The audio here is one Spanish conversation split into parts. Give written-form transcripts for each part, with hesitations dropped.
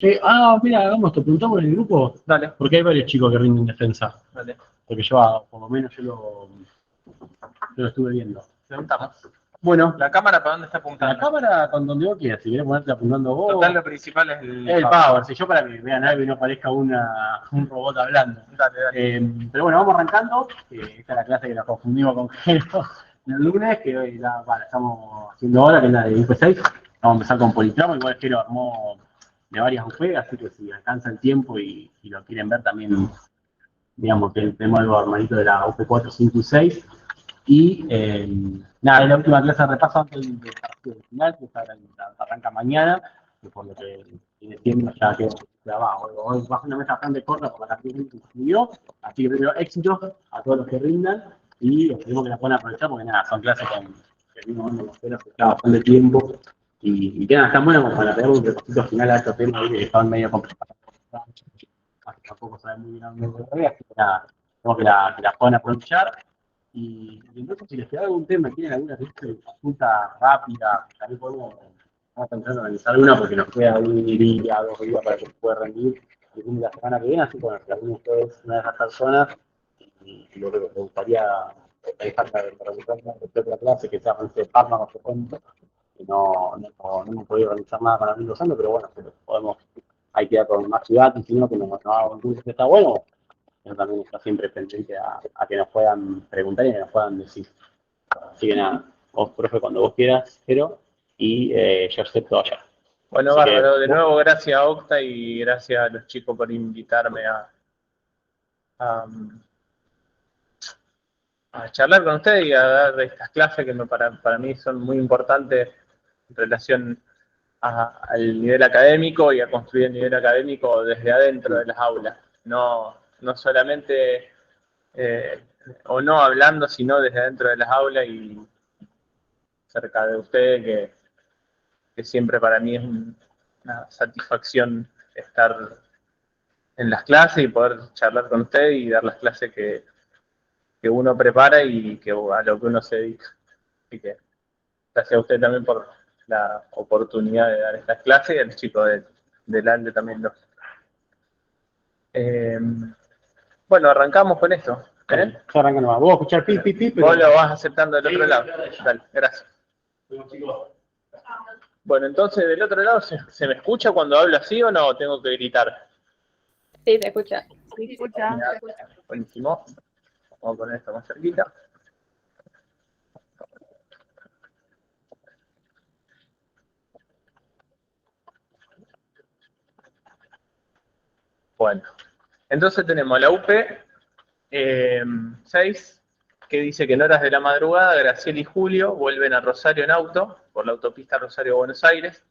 Mira, hagamos esto, preguntamos en el grupo, Dale, porque hay varios chicos que rinden defensa. dale. Porque yo, por lo menos, yo lo estuve viendo. Preguntamos. Bueno, ¿La cámara para dónde está la apuntando? cámara con donde vos quieras, si querés ponerte apuntando vos. Total, lo principal es El power, si yo para que vean algo y no parezca un robot hablando. Dale, dale. Pero bueno, vamos arrancando. Esta es la clase que nos confundimos con Gelo el lunes, que hoy estamos haciendo ahora, que es la de IP6. Vamos a empezar con Politramo, igual Gelo armó de varias UP, así que si alcanza el tiempo y lo quieren ver también, digamos que tenemos algo armadito de la UP4, 5 y 6. Y nada, es la última clase de repaso antes del partido final, que arranca mañana, que por lo que entiendo ya va. Hoy va a ser una mesa bastante corta por la cantidad de gente que subió, así que primero éxito a todos los que rindan y esperemos que la puedan aprovechar porque nada, son clases que vimos dando los pelos que está bastante tiempo y que nada, están buenas como para pegar un repasito final a estos temas que estaban medio complicados. Tampoco saben muy bien a dónde correr, así que nada, tenemos que las puedan aprovechar. Y entonces, si les queda algún tema, tienen alguna consulta rápida, también vamos a pensar en organizar una porque nos queda un día, 2 días para que se pueda rendir el fin de la semana que viene, así que bueno, si alguno de ustedes, una de esas personas, y lo que les gustaría dejar para respecto a la clase, que sea con ese fármaco que cuento, que no hemos podido organizar nada para abrirlo usando, pero bueno, pero podemos, hay que ir con más ciudad, y si no, que nos haga un curso que está bueno, yo también está siempre pendiente a que nos puedan preguntar y que nos puedan decir. Así que nada, vos, profe, cuando vos quieras, pero y yo acepto allá. Bueno, Así que, bárbaro. De nuevo, gracias a Octa y gracias a los chicos por invitarme a, a charlar con ustedes y a dar estas clases que para mí son muy importantes en relación al nivel académico y a construir el nivel académico desde adentro de las aulas. No solamente o no hablando, sino desde adentro de las aulas y cerca de ustedes, que siempre para mí es una satisfacción estar en las clases y poder charlar con ustedes y dar las clases que uno prepara y que a lo que uno se dedica. Así que gracias a usted también por la oportunidad de dar estas clases y a los chicos del ANDE también. Eh, bueno, arrancamos con esto. ¿Eh? ya arranca nomás. Vos escuchar pi, pi, pi, pero... Vos lo vas aceptando del otro lado. Dale, gracias. Bueno, entonces del otro lado, ¿se me escucha cuando hablo así o no? ¿Tengo que gritar? Sí, se escucha. Sí, escucha. Buenísimo. Vamos a poner esto más cerquita. Bueno, entonces tenemos la UP 6, que dice que en horas de la madrugada Graciela y Julio vuelven a Rosario en auto, por la autopista Rosario-Buenos Aires.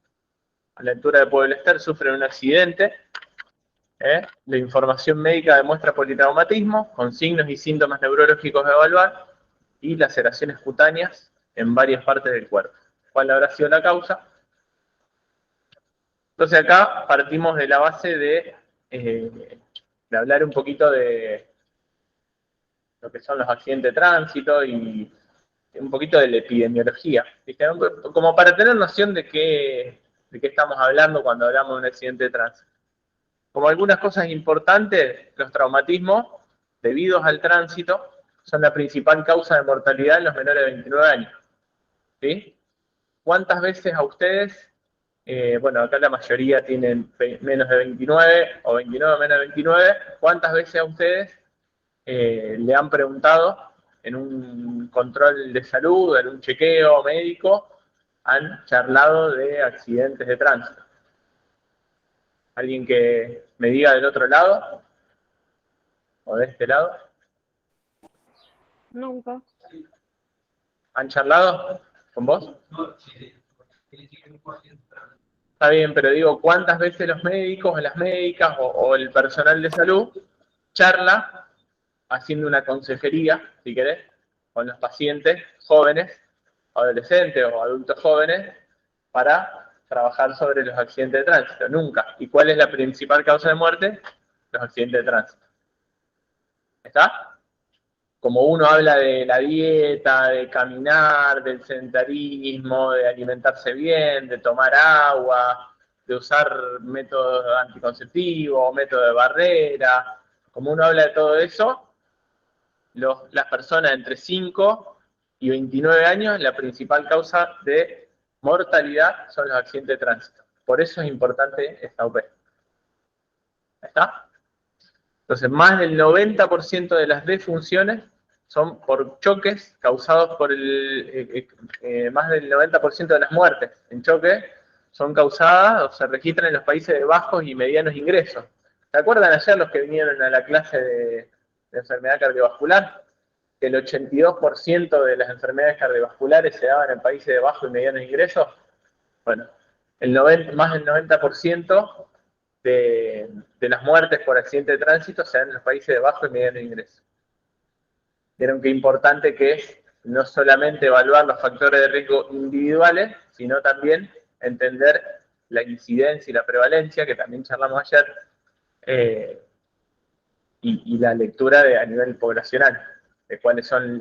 A la altura de Pueblo Ester sufren un accidente. La información médica demuestra politraumatismo, con signos y síntomas neurológicos a evaluar, y laceraciones cutáneas en varias partes del cuerpo. ¿Cuál habrá sido la causa? Entonces acá partimos de la base de hablar un poquito de lo que son los accidentes de tránsito y un poquito de la epidemiología, ¿viste? Como para tener noción de qué estamos hablando cuando hablamos de un accidente de tránsito. Como algunas cosas importantes, los traumatismos debidos al tránsito son la principal causa de mortalidad en los menores de 29 años. ¿Sí? ¿Cuántas veces a ustedes, bueno, acá la mayoría tienen menos de 29 o 29 o menos de 29, ¿cuántas veces a ustedes le han preguntado en un control de salud, en un chequeo médico, han charlado de accidentes de tránsito? ¿Alguien que me diga del otro lado o de este lado? Nunca. ¿Han charlado con vos? Está bien, pero digo, ¿cuántas veces los médicos o las médicas o el personal de salud charla haciendo una consejería, si querés, con los pacientes jóvenes, adolescentes o adultos jóvenes, para trabajar sobre los accidentes de tránsito? Nunca. ¿Y cuál es la principal causa de muerte? Los accidentes de tránsito. ¿Está? Como uno habla de la dieta, de caminar, del sedentarismo, de alimentarse bien, de tomar agua, de usar métodos anticonceptivos, métodos de barrera. Como uno habla de todo eso, las personas entre 5 y 29 años, la principal causa de mortalidad son los accidentes de tránsito. Por eso es importante esta OP. ¿Está? Entonces, más del 90% de las defunciones son por choques causados por más del 90% de las muertes en choque son causadas o se registran en los países de bajos y medianos ingresos. ¿Se acuerdan ayer los que vinieron a la clase de enfermedad cardiovascular? Que el 82% de las enfermedades cardiovasculares se daban en países de bajos y medianos ingresos. Bueno, más del 90% de las muertes por accidente de tránsito se dan en los países de bajo y mediano ingreso. Vieron qué importante que es no solamente evaluar los factores de riesgo individuales, sino también entender la incidencia y la prevalencia, que también charlamos ayer, y la lectura a nivel poblacional, de cuáles son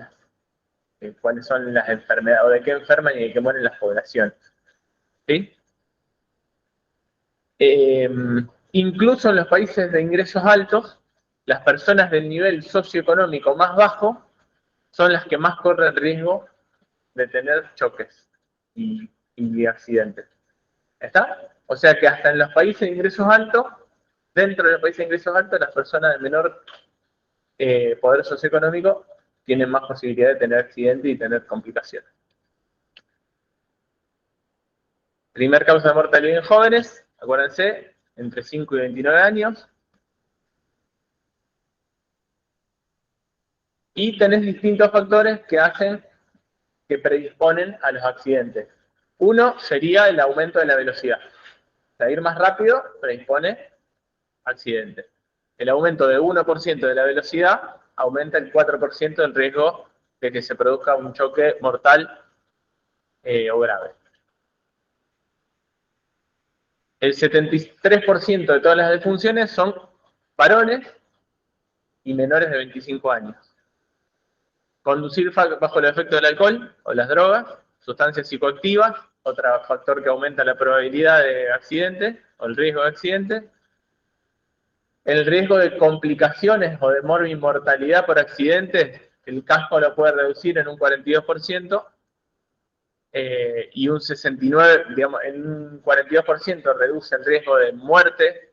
las enfermedades, o de qué enferman y de qué mueren las poblaciones. ¿Sí? Incluso en los países de ingresos altos, las personas del nivel socioeconómico más bajo son las que más corren riesgo de tener choques y accidentes. ¿Está? O sea que hasta en los países de ingresos altos, dentro de los países de ingresos altos, las personas de menor poder socioeconómico tienen más posibilidad de tener accidentes y tener complicaciones. Primer causa de mortalidad en jóvenes, acuérdense, entre 5 y 29 años. Y tenés distintos factores que predisponen a los accidentes. Uno sería el aumento de la velocidad. O sea, ir más rápido predispone a accidentes. El aumento de 1% de la velocidad aumenta el 4% del riesgo de que se produzca un choque mortal o grave. El 73% de todas las defunciones son varones y menores de 25 años. Conducir bajo el efecto del alcohol o las drogas, sustancias psicoactivas, otro factor que aumenta la probabilidad de accidente o el riesgo de accidente. El riesgo de complicaciones o de morbimortalidad por accidentes, el casco lo puede reducir en un 42%, y un 69%, digamos, en un 42% reduce el riesgo de muerte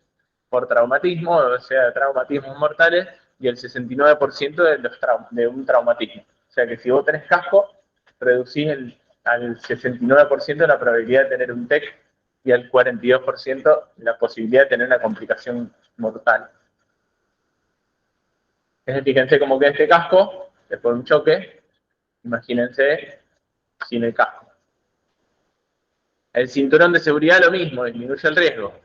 por traumatismo, o sea, de traumatismos mortales, y el 69% de un traumatismo. O sea que si vos tenés casco, reducís al 69% la probabilidad de tener un TEC y al 42% la posibilidad de tener una complicación mortal. Fíjense cómo queda este casco después de un choque. Imagínense sin el casco. El cinturón de seguridad lo mismo, disminuye el riesgo.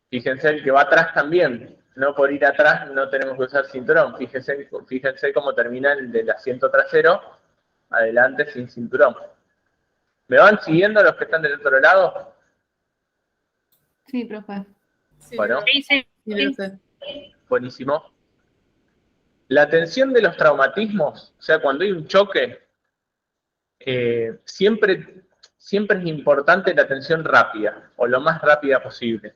Fíjense el que va atrás también. No por ir atrás no tenemos que usar cinturón. Fíjense cómo termina el del asiento trasero, adelante sin cinturón. ¿Me van siguiendo los que están del otro lado? Sí, profe. Bueno, Sí. buenísimo. La atención de los traumatismos, o sea, cuando hay un choque, siempre es importante la atención rápida, o lo más rápida posible.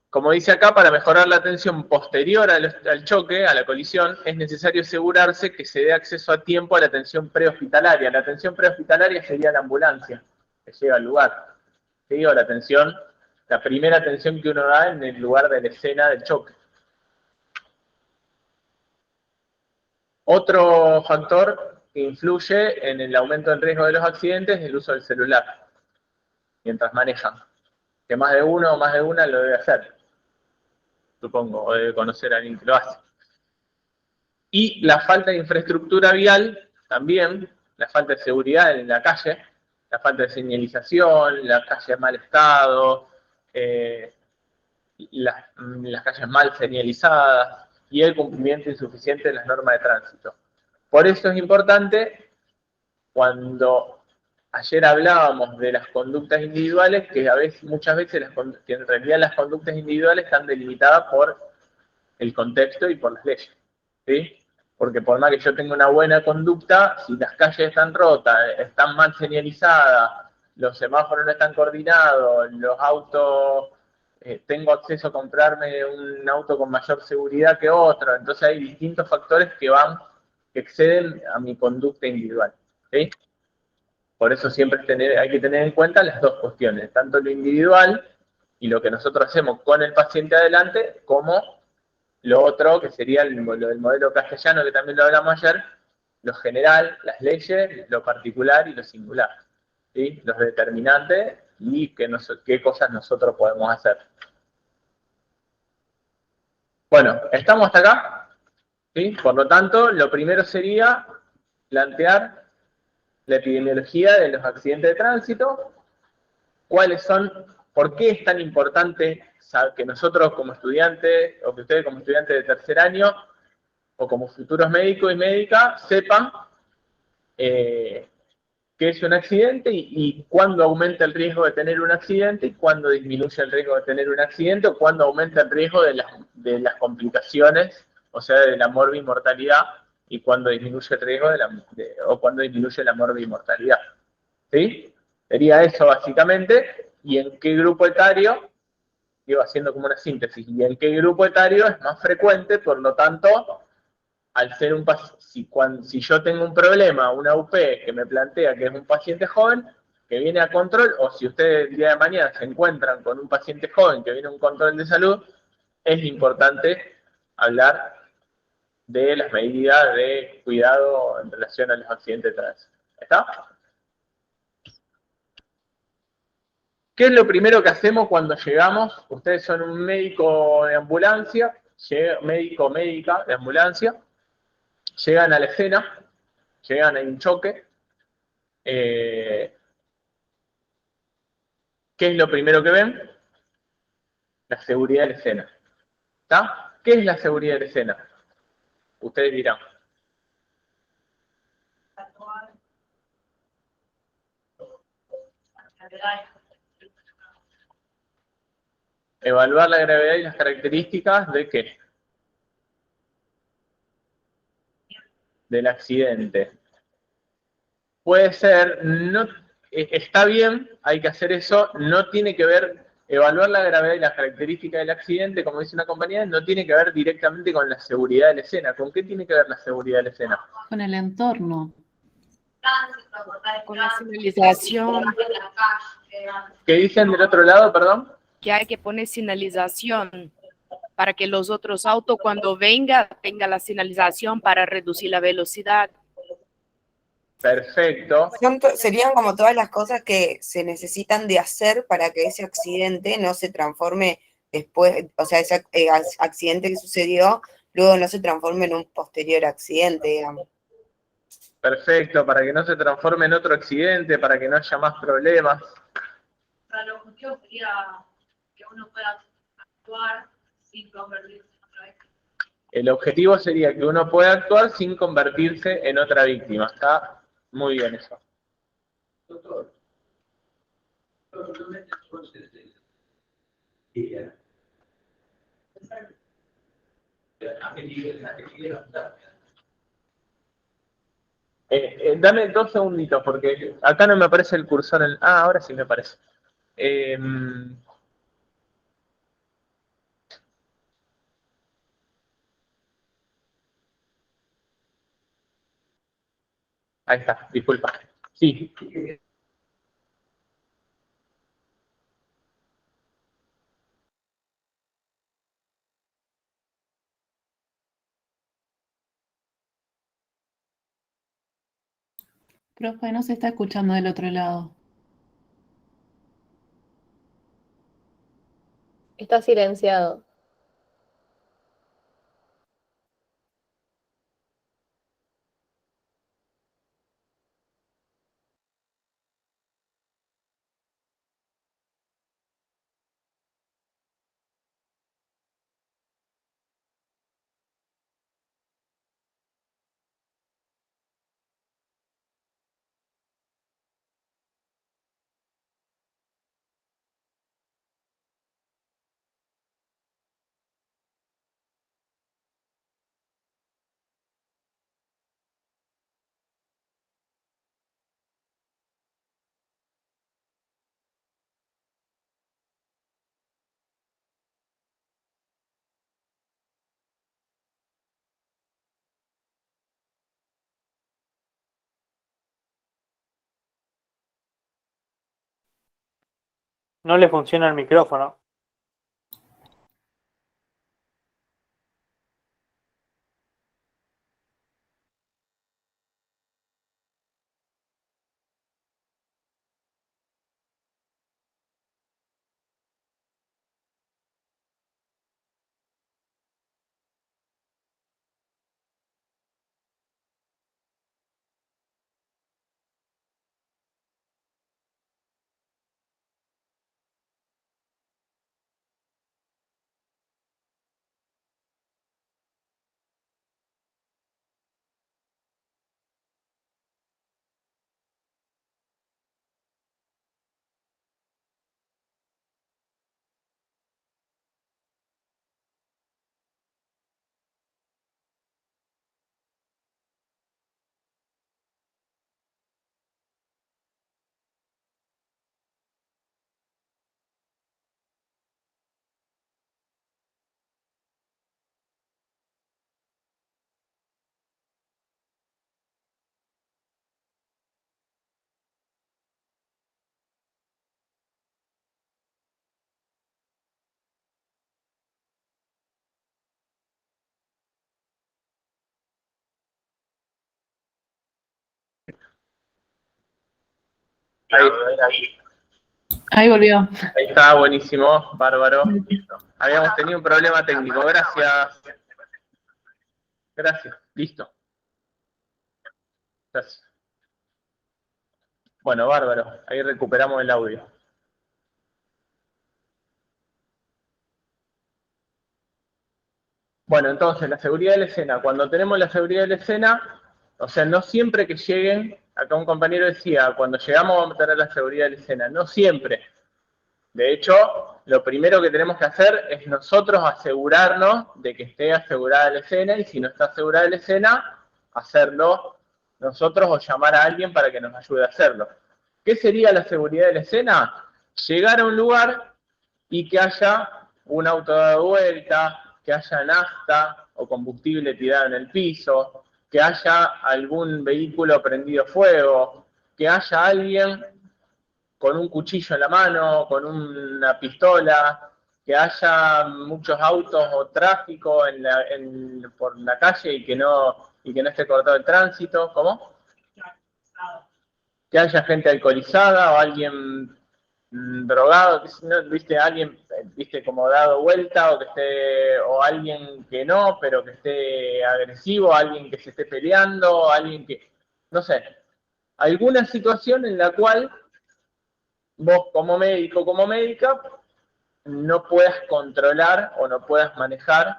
Como dice acá, para mejorar la atención posterior al choque, a la colisión, es necesario asegurarse que se dé acceso a tiempo a la atención prehospitalaria. La atención prehospitalaria sería la ambulancia que llega al lugar. ¿Sí? O la primera atención que uno da en el lugar de la escena del choque. Otro factor que influye en el aumento del riesgo de los accidentes es el uso del celular mientras manejan. Que más de uno o más de una lo debe hacer, supongo, o debe conocer a alguien que lo hace. Y la falta de infraestructura vial, también, la falta de seguridad en la calle, la falta de señalización, la calle en mal estado, las calles mal señalizadas y el cumplimiento insuficiente de las normas de tránsito. Por eso es importante, cuando ayer hablábamos de las conductas individuales, que muchas veces que en realidad las conductas individuales están delimitadas por el contexto y por las leyes. ¿Sí? porque por más que yo tenga una buena conducta, si las calles están rotas, están mal señalizadas, los semáforos no están coordinados, los autos, tengo acceso a comprarme un auto con mayor seguridad que otro, entonces hay distintos factores que exceden a mi conducta individual. ¿Sí? Por eso siempre hay que tener en cuenta las dos cuestiones, tanto lo individual y lo que nosotros hacemos con el paciente adelante, como lo otro, que sería lo del modelo castellano, que también lo hablamos ayer, lo general, las leyes, lo particular y lo singular. ¿Sí? Los determinantes y qué cosas nosotros podemos hacer. Bueno, ¿estamos hasta acá? ¿Sí? Por lo tanto, lo primero sería plantear la epidemiología de los accidentes de tránsito, cuáles son, por qué es tan importante que nosotros como estudiantes, o que ustedes como estudiantes de tercer año, o como futuros médicos y médicas, sepan qué es un accidente y cuándo aumenta el riesgo de tener un accidente y cuándo disminuye el riesgo de tener un accidente o cuándo aumenta el riesgo de las complicaciones, o sea, de la morbimortalidad y cuándo disminuye el riesgo o cuándo disminuye la morbimortalidad. ¿Sí? Sería eso básicamente, y en qué grupo etario, iba haciendo como una síntesis, y en qué grupo etario es más frecuente, por lo tanto, al ser si yo tengo un problema, una UP que me plantea que es un paciente joven, que viene a control, o si ustedes el día de mañana se encuentran con un paciente joven que viene a un control de salud, es importante hablar de las medidas de cuidado en relación a los accidentes de tránsito. ¿Está? ¿Qué es lo primero que hacemos cuando llegamos? Ustedes son un médico de ambulancia, médico o médica de ambulancia, llegan a la escena, llegan a un choque. ¿Qué es lo primero que ven? La seguridad de la escena. ¿Está? ¿Qué es la seguridad de la escena? Ustedes dirán. Evaluar la gravedad y las características de qué? Del accidente. Puede ser, no, está bien, hay que hacer eso, no tiene que ver, evaluar la gravedad y las características del accidente, como dice una compañía, no tiene que ver directamente con la seguridad de la escena. ¿Con qué tiene que ver la seguridad de la escena? Con el entorno. Con la señalización, ¿Qué dicen del otro lado, perdón? que hay que poner señalización para que los otros autos cuando venga tenga la señalización para reducir la velocidad. Perfecto. Serían como todas las cosas que se necesitan de hacer para que ese accidente no se transforme después, o sea, ese accidente que sucedió, luego no se transforme en un posterior accidente, digamos. Perfecto, para que no se transforme en otro accidente, para que no haya más problemas. Para el objetivo sería que uno pueda actuar sin convertirse en otra vez. El objetivo sería que uno pueda actuar sin convertirse en otra víctima. Está muy bien eso. Dame 2 segunditos, porque acá no me aparece el cursor. Ahora sí me aparece. Ahí está, disculpa. Sí. Profe, no se está escuchando del otro lado. Está silenciado. No le funciona el micrófono. Ahí volvió. Ahí está, buenísimo, bárbaro. Listo. Habíamos tenido un problema técnico, gracias. Gracias, listo. Gracias. Bueno, bárbaro, ahí recuperamos el audio. Bueno, entonces, la seguridad de la escena. Cuando tenemos la seguridad de la escena, o sea, no siempre que lleguen, acá un compañero decía, cuando llegamos vamos a tener la seguridad de la escena. No siempre. De hecho, lo primero que tenemos que hacer es nosotros asegurarnos de que esté asegurada la escena, y si no está asegurada la escena, hacerlo nosotros o llamar a alguien para que nos ayude a hacerlo. ¿Qué sería la seguridad de la escena? Llegar a un lugar y que haya un auto dado vuelta, que haya nafta o combustible tirado en el piso, que haya algún vehículo prendido fuego, que haya alguien con un cuchillo en la mano, con una pistola, que haya muchos autos o tráfico por la calle y que no esté cortado el tránsito. ¿Cómo? Que haya gente alcoholizada o alguien drogado, ¿no? ¿Viste? Alguien, viste, como dado vuelta, o alguien que no, pero que esté agresivo, alguien que se esté peleando, alguien que, no sé, alguna situación en la cual vos como médico, como médica, no puedas controlar o no puedas manejar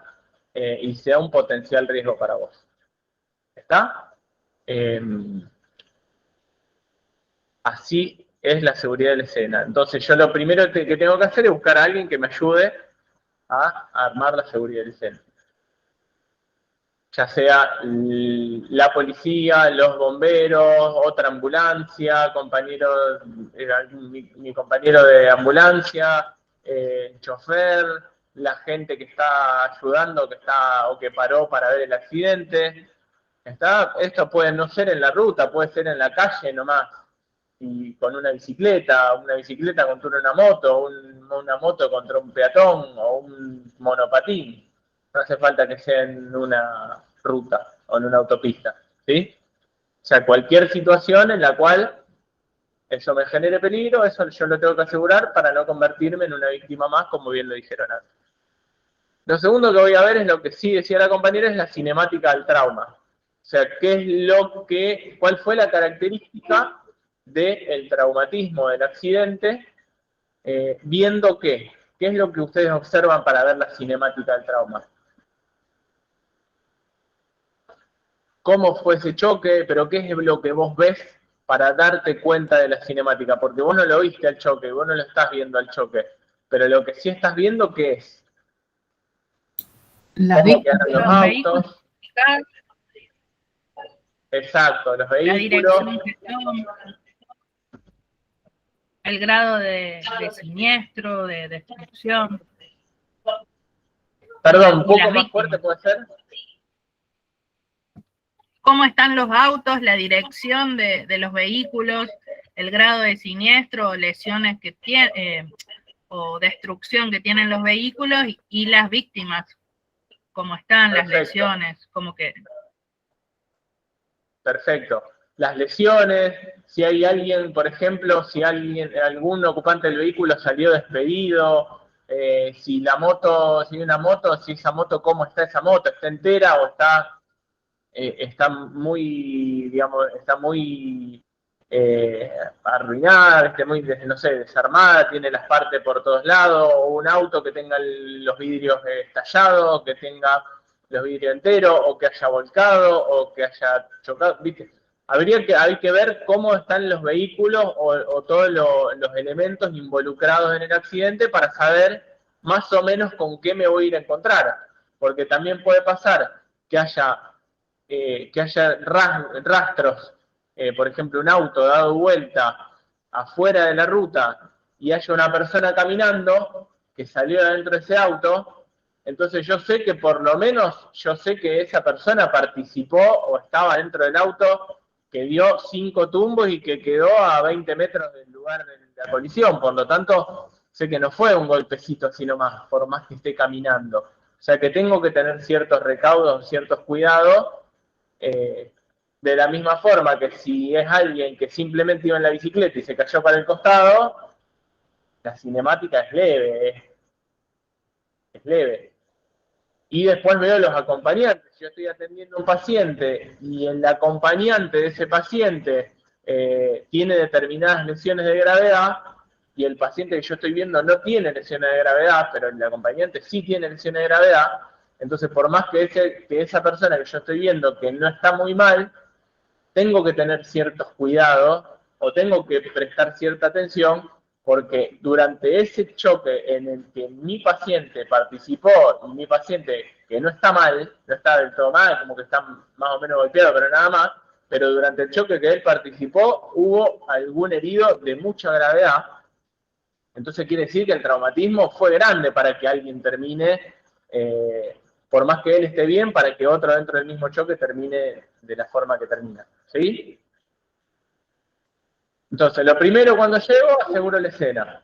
y sea un potencial riesgo para vos. ¿Está? Así es la seguridad de la escena. Entonces yo lo primero que tengo que hacer es buscar a alguien que me ayude a armar la seguridad de la escena. Ya sea la policía, los bomberos, otra ambulancia, mi compañero de ambulancia, el chofer, la gente que está ayudando, o que paró para ver el accidente. Esto puede no ser en la ruta, puede ser en la calle nomás, y con una bicicleta contra una moto, una moto contra un peatón o un monopatín. No hace falta que sea en una ruta o en una autopista, ¿sí? O sea, cualquier situación en la cual eso me genere peligro, eso yo lo tengo que asegurar para no convertirme en una víctima más, como bien lo dijeron antes. Lo segundo que voy a ver es lo que sí decía la compañera, es la cinemática del trauma. O sea, ¿cuál fue la característica del traumatismo, del accidente, viendo qué es lo que ustedes observan para ver la cinemática del trauma? ¿Cómo fue ese choque? Pero ¿qué es lo que vos ves para darte cuenta de la cinemática? Porque vos no lo viste al choque, vos no lo estás viendo al choque, pero lo que sí estás viendo, ¿qué es? ¿Cómo quedaron los autos? Exacto, los vehículos. El grado de siniestro, de destrucción. Perdón, un poco más fuerte puede ser. ¿Cómo están los autos, la dirección de los vehículos, el grado de siniestro o lesiones que tienen, o destrucción que tienen los vehículos y las víctimas, cómo están las Perfecto. lesiones, como que... Perfecto. Las lesiones, si hay alguien, por ejemplo, si algún ocupante del vehículo salió despedido, si la moto, si hay una moto, si esa moto, cómo está esa moto, está entera o está muy, digamos, está muy arruinada, muy, no sé, desarmada, tiene las partes por todos lados, o un auto que tenga los vidrios estallados, que tenga los vidrios enteros, o que haya volcado, o que haya chocado, ¿viste? Hay que ver cómo están los vehículos o todos los elementos involucrados en el accidente para saber más o menos con qué me voy a ir a encontrar. Porque también puede pasar que haya rastros, por ejemplo, un auto dado vuelta afuera de la ruta y haya una persona caminando que salió de dentro de ese auto, entonces yo sé que por lo menos, yo sé que esa persona participó o estaba dentro del auto que dio 5 tumbos y que quedó a 20 metros del lugar de la colisión, por lo tanto, sé que no fue un golpecito así nomás, por más que esté caminando. O sea que tengo que tener ciertos recaudos, ciertos cuidados, de la misma forma que si es alguien que simplemente iba en la bicicleta y se cayó para el costado, la cinemática es leve, es leve. Y después veo los acompañantes. Yo estoy atendiendo a un paciente y el acompañante de ese paciente tiene determinadas lesiones de gravedad y el paciente que yo estoy viendo no tiene lesiones de gravedad, pero el acompañante sí tiene lesiones de gravedad. Entonces, por más que esa persona que yo estoy viendo que no está muy mal, tengo que tener ciertos cuidados o tengo que prestar cierta atención porque durante ese choque en el que mi paciente participó y mi paciente que no está mal, no está del todo mal, como que está más o menos golpeado, pero nada más, pero durante el choque que él participó hubo algún herido de mucha gravedad. Entonces quiere decir que el traumatismo fue grande para que alguien termine, por más que él esté bien, para que otro dentro del mismo choque termine de la forma que termina. ¿Sí? Entonces, lo primero cuando llego, aseguro la escena.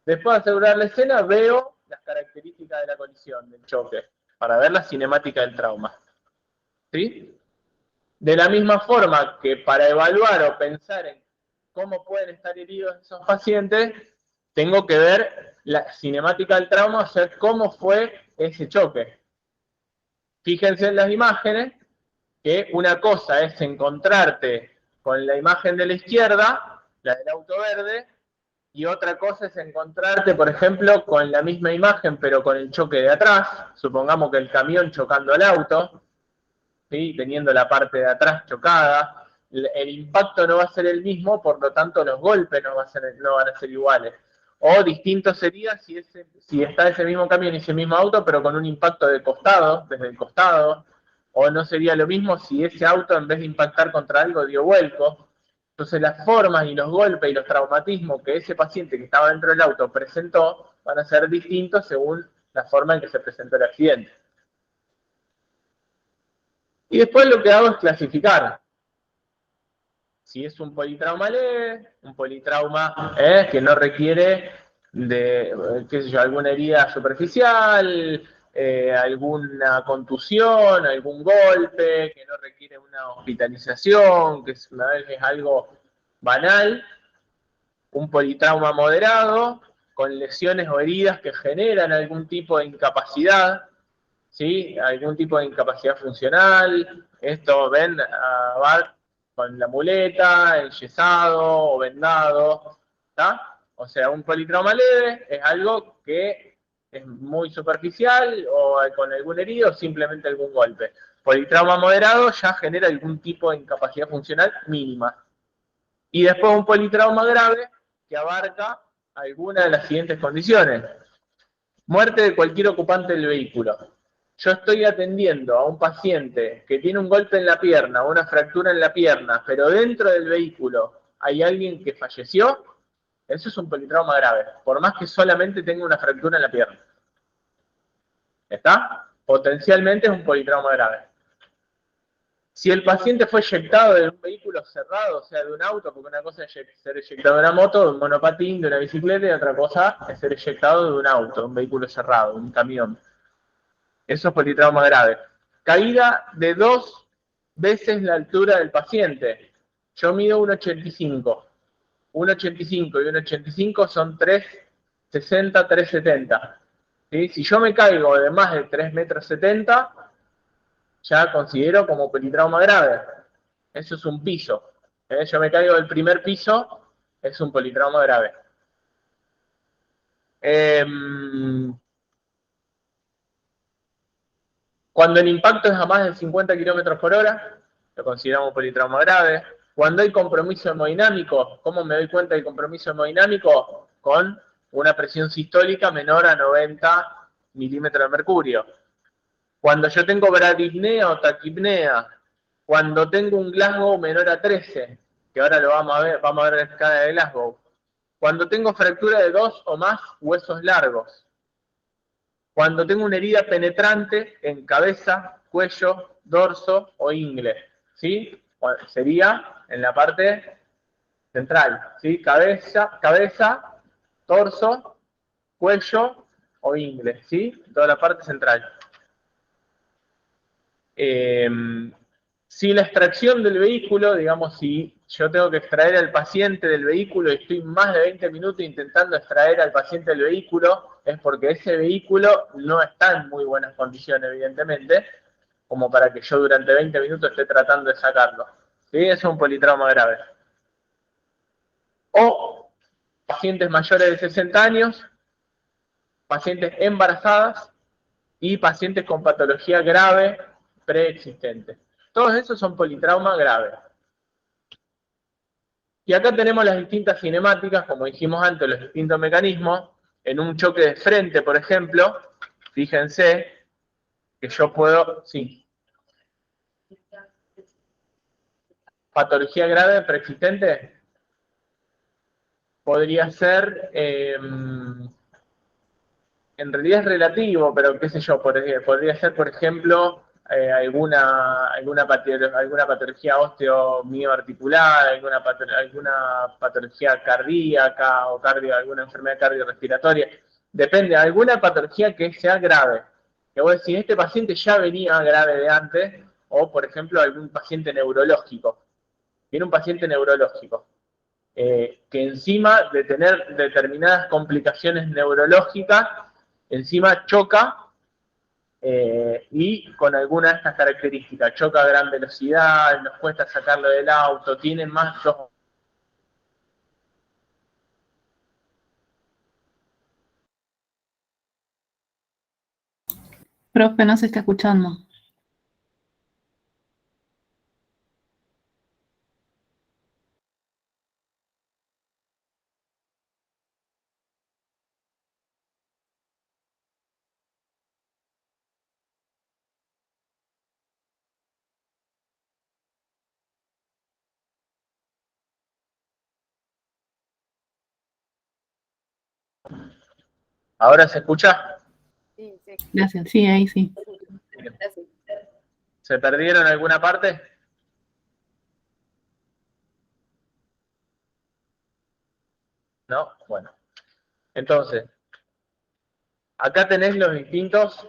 Después de asegurar la escena, veo las características de la colisión, del choque, para ver la cinemática del trauma. ¿Sí? De la misma forma que para evaluar o pensar en cómo pueden estar heridos esos pacientes, tengo que ver la cinemática del trauma, o sea, cómo fue ese choque. Fíjense en las imágenes, que una cosa es encontrarte con la imagen de la izquierda, la del auto verde, y otra cosa es encontrarte, por ejemplo, con la misma imagen, pero con el choque de atrás. Supongamos que el camión chocando al auto, ¿sí? Teniendo la parte de atrás chocada, el impacto no va a ser el mismo, por lo tanto los golpes no van a ser iguales. O distinto sería si está ese mismo camión y ese mismo auto, pero con un impacto de costado, desde el costado. O no sería lo mismo si ese auto en vez de impactar contra algo dio vuelco. Entonces las formas y los golpes y los traumatismos que ese paciente que estaba dentro del auto presentó van a ser distintos según la forma en que se presentó el accidente. Y después lo que hago es clasificar. Si es un politrauma leve, un politrauma que no requiere de, qué sé yo, alguna herida superficial, alguna contusión, algún golpe, que no requiere una hospitalización, que es algo banal. Un politrauma moderado, con lesiones o heridas que generan algún tipo de incapacidad, ¿sí? Algún tipo de incapacidad funcional. Esto ven a Bart con la muleta, enyesado o vendado, ¿está? O sea, un politrauma leve es algo que es muy superficial o con algún herido o simplemente algún golpe. Politrauma moderado ya genera algún tipo de incapacidad funcional mínima. Y después un politrauma grave que abarca alguna de las siguientes condiciones. Muerte de cualquier ocupante del vehículo. Yo estoy atendiendo a un paciente que tiene un golpe en la pierna o una fractura en la pierna, pero dentro del vehículo hay alguien que falleció, eso es un politrauma grave, por más que solamente tenga una fractura en la pierna. ¿Está? Potencialmente es un politrauma grave. Si el paciente fue eyectado de un vehículo cerrado, o sea, de un auto, porque una cosa es ser eyectado de una moto, de un monopatín, de una bicicleta, y otra cosa es ser eyectado de un auto, de un vehículo cerrado, de un camión. Eso es politrauma grave. Caída de 2 veces la altura del paciente. Yo mido 1,85. 1,85 y 1,85 son 3,60, 3,70. ¿Sí? Si yo me caigo de más de 3,70 m, ya considero como politrauma grave. Eso es un piso. Yo me caigo del primer piso, es un politrauma grave. Cuando el impacto es a más de 50 km/h, lo consideramos politrauma grave. Cuando hay compromiso hemodinámico, ¿cómo me doy cuenta del compromiso hemodinámico? Con una presión sistólica menor a 90 milímetros de mercurio. Cuando yo tengo bradipnea o taquipnea, cuando tengo un Glasgow menor a 13, que ahora lo vamos a ver la escala de Glasgow. Cuando tengo fractura de 2 o más huesos largos. Cuando tengo una herida penetrante en cabeza, cuello, dorso o ingle, ¿sí? Sería en la parte central, ¿sí? Cabeza, torso, cuello o ingle, ¿sí? Toda la parte central. Si la extracción del vehículo, digamos, si yo tengo que extraer al paciente del vehículo y estoy más de 20 minutos intentando extraer al paciente del vehículo, es porque ese vehículo no está en muy buenas condiciones, evidentemente, como para que yo durante 20 minutos esté tratando de sacarlo. ¿Sí? Es un politrauma grave. O pacientes mayores de 60 años, pacientes embarazadas y pacientes con patología grave preexistente. Todos esos son politrauma grave. Y acá tenemos las distintas cinemáticas, como dijimos antes, los distintos mecanismos. En un choque de frente, por ejemplo, fíjense que yo puedo, sí. Patología grave preexistente podría ser, en realidad es relativo, pero qué sé yo, podría ser, por ejemplo, alguna patología osteomioarticular, alguna patología cardíaca o alguna enfermedad cardiorrespiratoria. Depende, alguna patología que sea grave. Que vos decís, este paciente ya venía grave de antes, o por ejemplo, algún paciente neurológico. Viene un paciente neurológico, que encima de tener determinadas complicaciones neurológicas, encima choca, y con alguna de estas características, choca a gran velocidad, nos cuesta sacarlo del auto, tiene más dos. Profe, no se está escuchando. ¿Ahora se escucha? Sí, sí. Gracias, sí, ahí sí. Gracias. ¿Se perdieron alguna parte? ¿No? Bueno. Entonces, acá tenés los distintos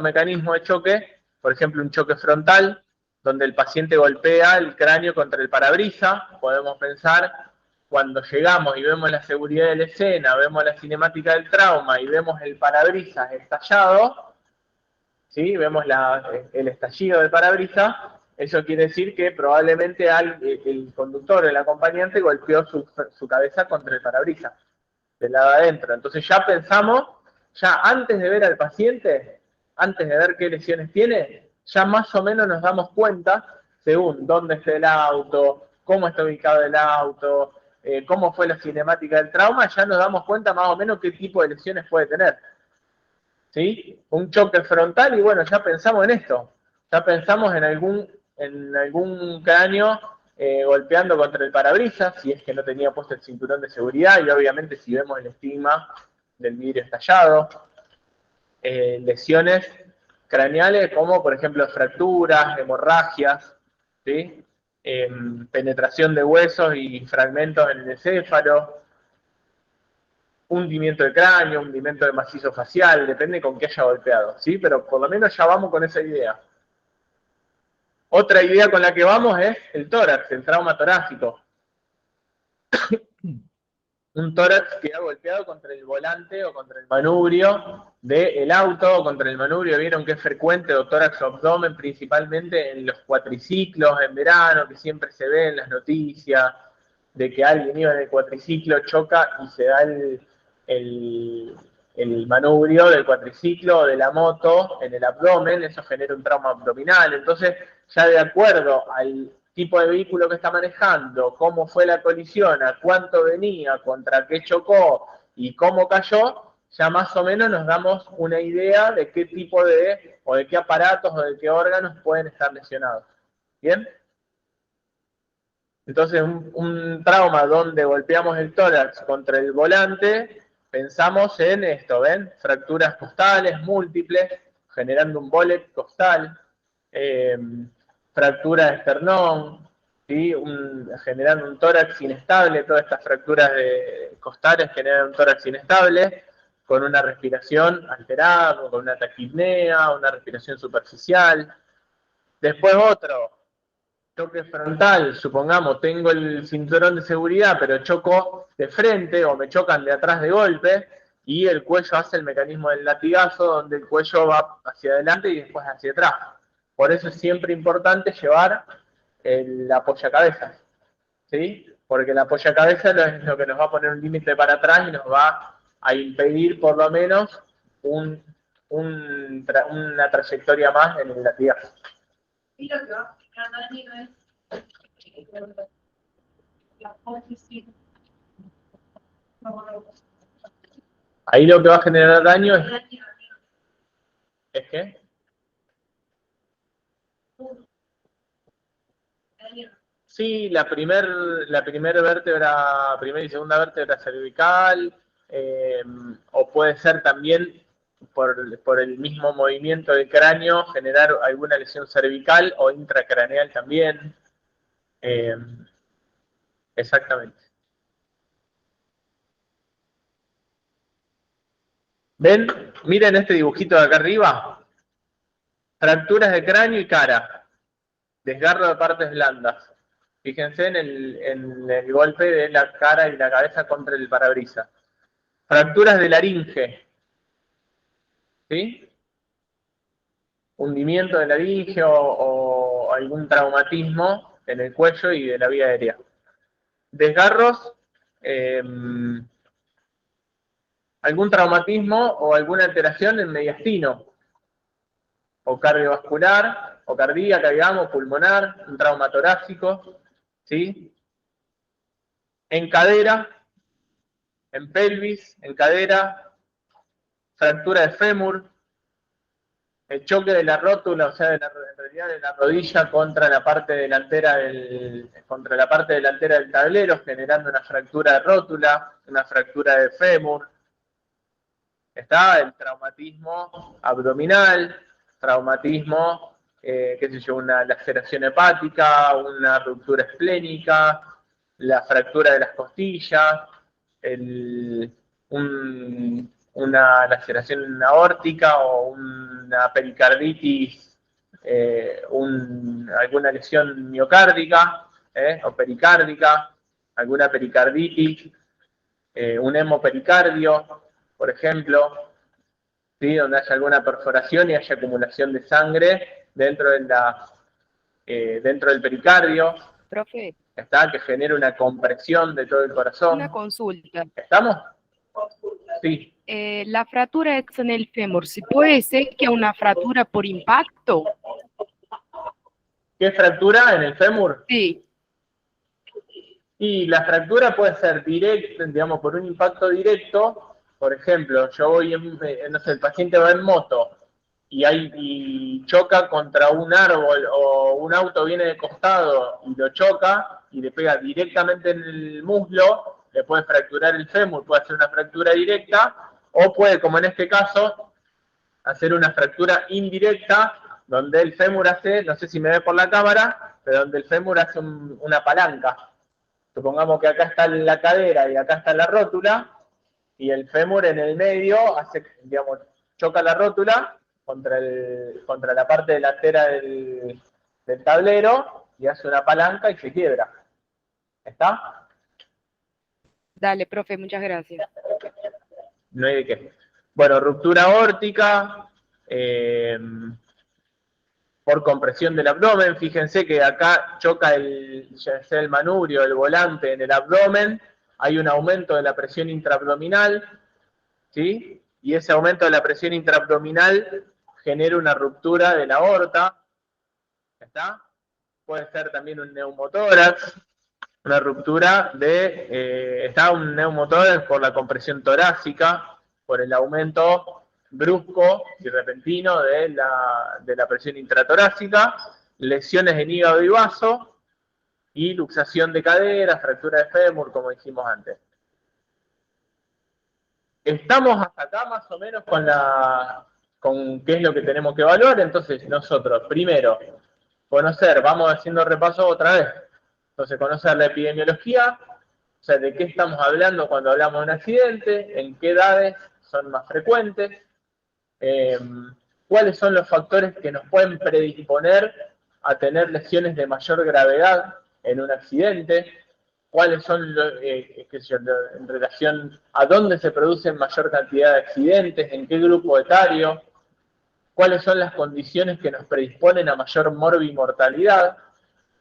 mecanismos de choque. Por ejemplo, un choque frontal, donde el paciente golpea el cráneo contra el parabrisas. Podemos pensar, cuando llegamos y vemos la seguridad de la escena, vemos la cinemática del trauma y vemos el parabrisas estallado, ¿sí? Vemos el estallido del parabrisas. Eso quiere decir que probablemente el conductor, el acompañante, golpeó su cabeza contra el parabrisas, del lado adentro. Entonces ya pensamos, ya antes de ver al paciente, antes de ver qué lesiones tiene, ya más o menos nos damos cuenta, según dónde está el auto, cómo está ubicado el auto, cómo fue la cinemática del trauma, ya nos damos cuenta más o menos qué tipo de lesiones puede tener. ¿Sí? Un choque frontal y bueno, ya pensamos en esto. Ya pensamos en algún cráneo golpeando contra el parabrisas, si es que no tenía puesto el cinturón de seguridad, y obviamente si vemos el estigma del vidrio estallado. Lesiones craneales como, por ejemplo, fracturas, hemorragias, ¿sí? Penetración de huesos y fragmentos en el encéfalo, hundimiento de cráneo, hundimiento de macizo facial, depende con qué haya golpeado, ¿sí? Pero por lo menos ya vamos con esa idea. Otra idea con la que vamos es el tórax, el trauma torácico. Un tórax que ha golpeado contra el volante o contra el manubrio del auto o contra el manubrio. Vieron que es frecuente o tórax o abdomen, principalmente en los cuatriciclos en verano, que siempre se ve en las noticias, de que alguien iba en el cuatriciclo, choca y se da el manubrio del cuatriciclo o de la moto en el abdomen. Eso genera un trauma abdominal. Entonces, ya de acuerdo al tipo de vehículo que está manejando, cómo fue la colisión, a cuánto venía, contra qué chocó y cómo cayó, ya más o menos nos damos una idea de qué tipo de, o de qué aparatos o de qué órganos pueden estar lesionados. ¿Bien? Entonces, un trauma donde golpeamos el tórax contra el volante, pensamos en esto, ¿ven? Fracturas costales múltiples, generando un bolet costal, fractura de esternón, ¿sí? Generando un tórax inestable. Todas estas fracturas costales generan un tórax inestable, con una respiración alterada, con una taquipnea, una respiración superficial. Después otro, choque frontal, supongamos, tengo el cinturón de seguridad, pero choco de frente o me chocan de atrás de golpe, y el cuello hace el mecanismo del latigazo, donde el cuello va hacia adelante y después hacia atrás. Por eso es siempre importante llevar el apoyacabezas, ¿sí? Porque el apoyacabezas es lo que nos va a poner un límite para atrás y nos va a impedir por lo menos una trayectoria más en el latigazo. Y lo que va a fijar daño es la posición. Ahí lo que va a generar daño es ¿qué? Sí, la primer vértebra, primera y segunda vértebra cervical, o puede ser también por el mismo movimiento del cráneo generar alguna lesión cervical o intracraneal también. Exactamente. ¿Ven? Miren este dibujito de acá arriba. Fracturas de cráneo y cara. Desgarro de partes blandas. Fíjense en el golpe de la cara y la cabeza contra el parabrisas. Fracturas de laringe. ¿Sí? Hundimiento de laringe o algún traumatismo en el cuello y de la vía aérea. Desgarros, algún traumatismo o alguna alteración en mediastino, o cardiovascular, o cardíaca, digamos, pulmonar, un trauma torácico, ¿sí? En cadera, en pelvis, en cadera, fractura de fémur, el choque de la rótula, o sea, en realidad de la rodilla contra la parte delantera del tablero, generando una fractura de rótula, una fractura de fémur. Está el traumatismo abdominal, traumatismo, qué sé yo, una laceración hepática, una ruptura esplénica, la fractura de las costillas, una laceración aórtica o una pericarditis, alguna lesión miocárdica o pericárdica, alguna pericarditis, un hemopericardio, por ejemplo, ¿sí? Donde haya alguna perforación y haya acumulación de sangre dentro del pericardio. Profe, ¿Está? Que genera una compresión de todo el corazón. una consulta. ¿Estamos? Sí. La fractura es en el fémur. ¿Se puede ser que una fractura por impacto? ¿Qué fractura en el fémur? Sí. Y la fractura puede ser directa, digamos, por un impacto directo. Por ejemplo, yo voy no sé, el paciente va en moto y choca contra un árbol o un auto viene de costado y lo choca y le pega directamente en el muslo, le puede fracturar el fémur, puede hacer una fractura directa, o puede, como en este caso, hacer una fractura indirecta donde el fémur hace, no sé si me ve por la cámara, pero donde el fémur hace una palanca. Supongamos que acá está la cadera y acá está la rótula, y el fémur en el medio hace, digamos, choca la rótula contra la parte delantera del tablero y hace una palanca y se quiebra. ¿Está? Dale, profe, muchas gracias. No hay de qué. Bueno, ruptura aórtica, por compresión del abdomen. Fíjense que acá choca ya sea el manubrio, el volante en el abdomen, hay un aumento de la presión intraabdominal, ¿sí? Y ese aumento de la presión intraabdominal genera una ruptura de la aorta. ¿Está? Puede ser también un neumotórax, una ruptura está un neumotórax por la compresión torácica, por el aumento brusco y repentino de la presión intratorácica, lesiones en hígado y vaso, y luxación de cadera, fractura de fémur, como dijimos antes. Estamos hasta acá más o menos con qué es lo que tenemos que evaluar. Entonces nosotros, primero, vamos haciendo repaso otra vez. Entonces, conocer la epidemiología, o sea, de qué estamos hablando cuando hablamos de un accidente, en qué edades son más frecuentes, cuáles son los factores que nos pueden predisponer a tener lesiones de mayor gravedad en un accidente, cuáles son, en relación a dónde se producen mayor cantidad de accidentes, en qué grupo etario, cuáles son las condiciones que nos predisponen a mayor morbimortalidad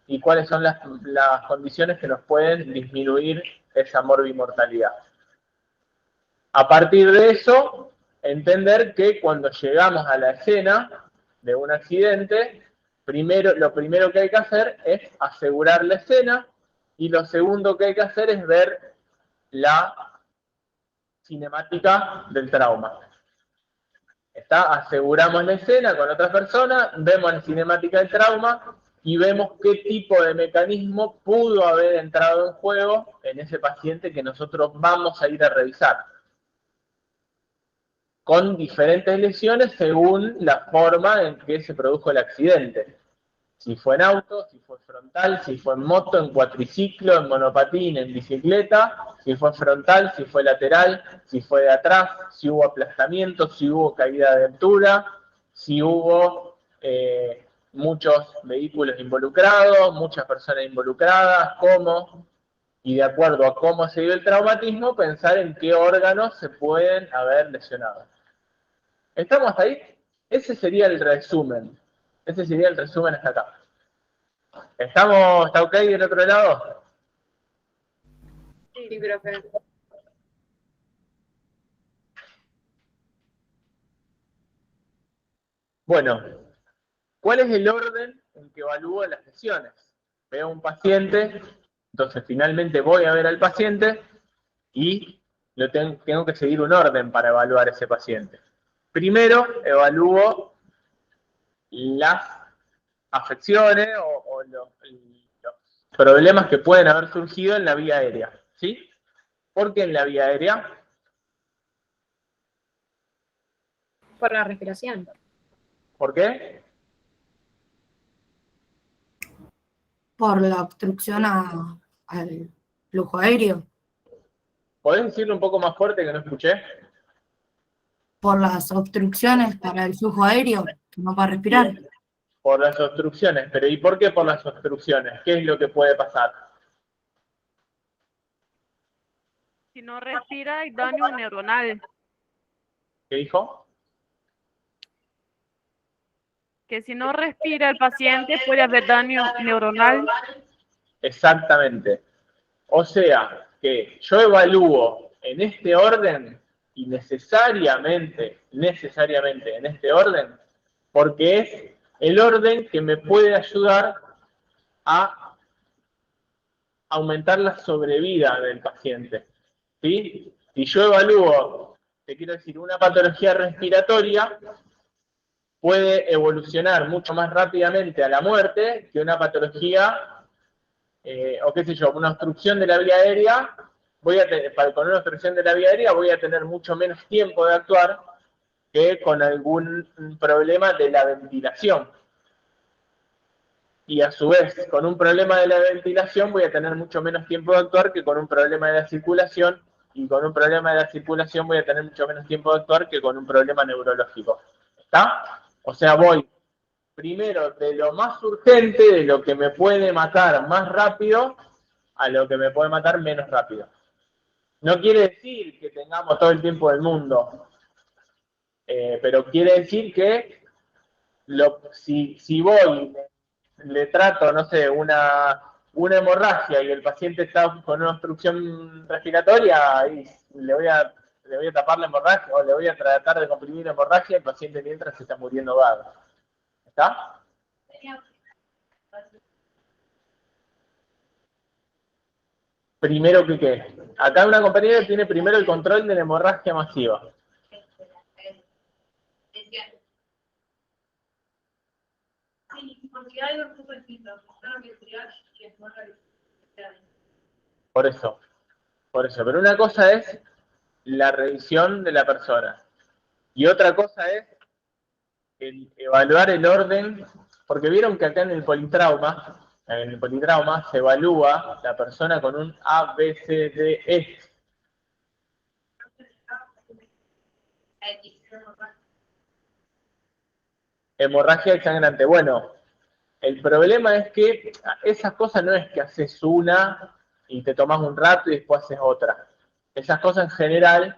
y cuáles son las condiciones que nos pueden disminuir esa morbimortalidad. A partir de eso, entender que cuando llegamos a la escena de un accidente, lo primero que hay que hacer es asegurar la escena, y lo segundo que hay que hacer es ver la cinemática del trauma. Aseguramos la escena con otra persona, vemos la cinemática del trauma y vemos qué tipo de mecanismo pudo haber entrado en juego en ese paciente que nosotros vamos a ir a revisar, con diferentes lesiones según la forma en que se produjo el accidente. Si fue en auto, si fue frontal, si fue en moto, en cuatriciclo, en monopatín, en bicicleta, si fue frontal, si fue lateral, si fue de atrás, si hubo aplastamiento, si hubo caída de altura, si hubo muchos vehículos involucrados, muchas personas involucradas, cómo, y de acuerdo a cómo se dio el traumatismo, pensar en qué órganos se pueden haber lesionado. ¿Estamos hasta ahí? Ese sería el resumen. Ese sería el resumen hasta acá. ¿Está ok del otro lado? Sí, profe. Bueno, ¿cuál es el orden en que evalúo las lesiones? Veo a un paciente, entonces finalmente voy a ver al paciente y tengo que seguir un orden para evaluar ese paciente. Primero evalúo las afecciones o los problemas que pueden haber surgido en la vía aérea, ¿sí? ¿Por qué en la vía aérea? Por la respiración. ¿Por qué? Por la obstrucción al flujo aéreo, ¿Podés decirlo un poco más fuerte que no escuché? por las obstrucciones para el flujo aéreo, que no va a respirar. Por las obstrucciones, pero ¿y por qué por las obstrucciones? ¿Qué es lo que puede pasar? Si no respira, hay daño neuronal. ¿Qué dijo? Que si no respira el paciente puede haber daño neuronal. Exactamente. O sea, que yo evalúo en este orden y necesariamente en este orden, porque es el orden que me puede ayudar a aumentar la sobrevida del paciente, ¿sí? Si yo evalúo, te quiero decir, una patología respiratoria, puede evolucionar mucho más rápidamente a la muerte que una patología, o qué sé yo, una obstrucción de la vía aérea. Con una obstrucción de la vía aérea voy a tener mucho menos tiempo de actuar que con algún problema de la ventilación. Y a su vez, con un problema de la ventilación voy a tener mucho menos tiempo de actuar que con un problema de la circulación, y con un problema de la circulación voy a tener mucho menos tiempo de actuar que con un problema neurológico. ¿Está? O sea, voy primero de lo más urgente, de lo que me puede matar más rápido, a lo que me puede matar menos rápido. No quiere decir que tengamos todo el tiempo del mundo, pero quiere decir que si voy, le trato, no sé, una hemorragia y el paciente está con una obstrucción respiratoria, y le voy a tapar la hemorragia o le voy a tratar de comprimir la hemorragia, el paciente mientras se está muriendo vago. ¿Está? Primero que qué. Acá una compañera tiene primero el control de la hemorragia masiva. Sí, porque hay dos cosas distintas. Una que sería que es más realista. Por eso. Pero una cosa es la revisión de la persona. Y otra cosa es evaluar el orden, porque vieron que acá en el politrauma se evalúa la persona con un A, B, C, D, E. Hemorragia exsangrante. Bueno, el problema es que esas cosas no es que haces una y te tomas un rato y después haces otra. Esas cosas en general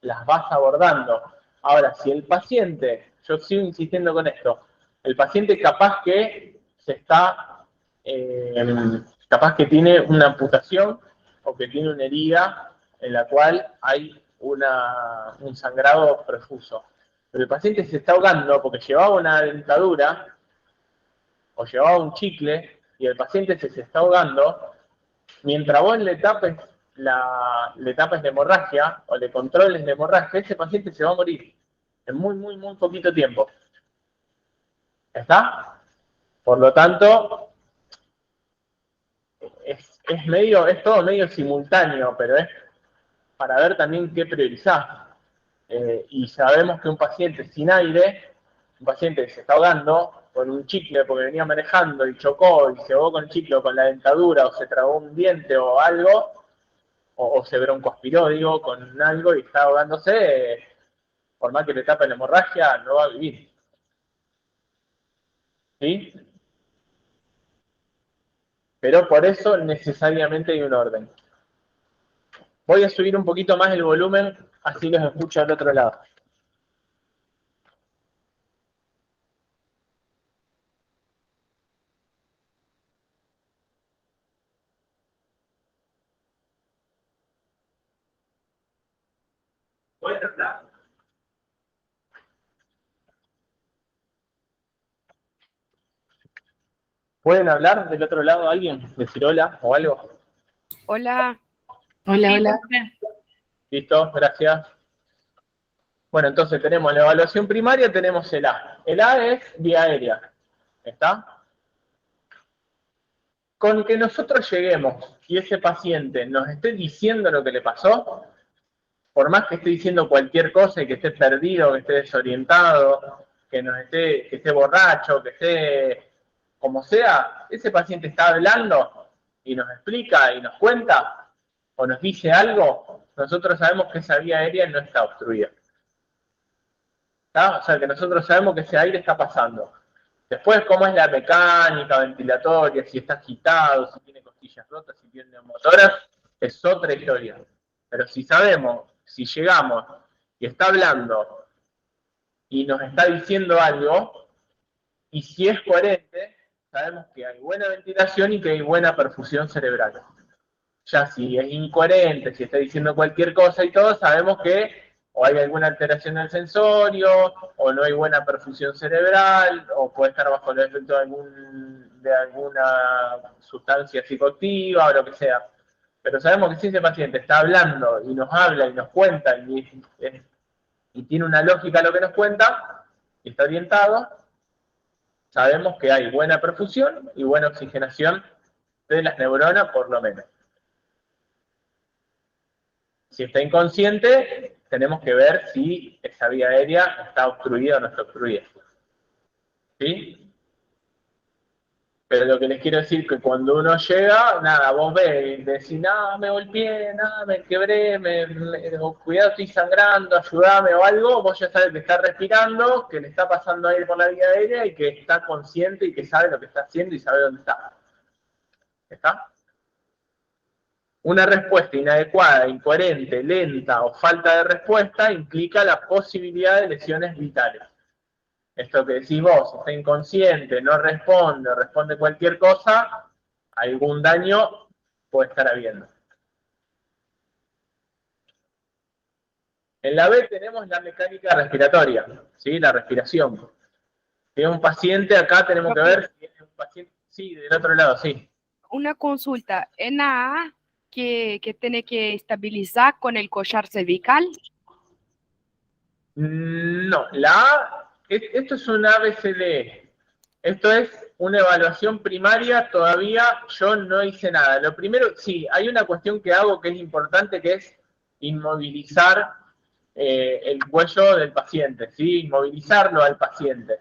las vas abordando. Ahora, si el paciente, yo sigo insistiendo con esto, el paciente capaz que capaz que tiene una amputación o que tiene una herida en la cual hay un sangrado profuso. Pero el paciente se está ahogando porque llevaba una dentadura o llevaba un chicle y el paciente se está ahogando, mientras vos le tapes la hemorragia o le controles la hemorragia, ese paciente se va a morir en muy, muy, muy poquito tiempo. ¿Está? Por lo tanto, es todo medio simultáneo, pero es para ver también qué priorizar. Y sabemos que un paciente sin aire, un paciente que se está ahogando con un chicle porque venía manejando y chocó y se ahogó con el chicle o con la dentadura o se tragó un diente o algo, o se broncoaspiró, digo, con algo y está ahogándose, por más que le tape la hemorragia, no va a vivir. ¿Sí? Pero por eso necesariamente hay un orden. Voy a subir un poquito más el volumen, así los escucho al otro lado. ¿Pueden hablar del otro lado alguien? ¿Decir hola o algo? Hola. Hola, Sí, hola. profe. Listo, gracias. Bueno, entonces tenemos la evaluación primaria, tenemos el A. El A es vía aérea. ¿Está? Con que nosotros lleguemos y ese paciente nos esté diciendo lo que le pasó, por más que esté diciendo cualquier cosa y que esté perdido, que esté desorientado, que esté borracho, que esté como sea, ese paciente está hablando y nos explica y nos cuenta o nos dice algo, nosotros sabemos que esa vía aérea no está obstruida. ¿Está? O sea, que nosotros sabemos que ese aire está pasando. Después, cómo es la mecánica ventilatoria, si está agitado, si tiene costillas rotas, si tiene neumotoras, es otra historia. Pero si sabemos, si llegamos y está hablando y nos está diciendo algo, y si es coherente, sabemos que hay buena ventilación y que hay buena perfusión cerebral. Ya si es incoherente, si está diciendo cualquier cosa y todo, sabemos que o hay alguna alteración del sensorio, o no hay buena perfusión cerebral, o puede estar bajo el efecto de alguna sustancia psicoactiva o lo que sea. Pero sabemos que si ese paciente está hablando y nos habla y nos cuenta y tiene una lógica lo que nos cuenta, y está orientado, sabemos que hay buena perfusión y buena oxigenación de las neuronas, por lo menos. Si está inconsciente, tenemos que ver si esa vía aérea está obstruida o no está obstruida. ¿Sí? Pero lo que les quiero decir es que cuando uno llega, nada, vos ves y decís, nada, me golpeé, nada, me quebré, cuidado, estoy sangrando, ayúdame o algo, vos ya sabes que está respirando, que le está pasando aire por la vía aérea y que está consciente y que sabe lo que está haciendo y sabe dónde está. ¿Está? Una respuesta inadecuada, incoherente, lenta o falta de respuesta implica la posibilidad de lesiones vitales. Esto que decís vos, está inconsciente, no responde, responde cualquier cosa, algún daño puede estar habiendo. En la B tenemos la mecánica respiratoria, ¿sí? La respiración. Si es un paciente, acá tenemos que ver si es un paciente, sí, del otro lado, sí. Una consulta, en la A que tiene que estabilizar con el collar cervical. No, la A, esto es un ABCD. Esto es una evaluación primaria, todavía yo no hice nada. Lo primero, sí, hay una cuestión que hago que es importante, que es inmovilizar el cuello del paciente, ¿sí? Inmovilizarlo al paciente.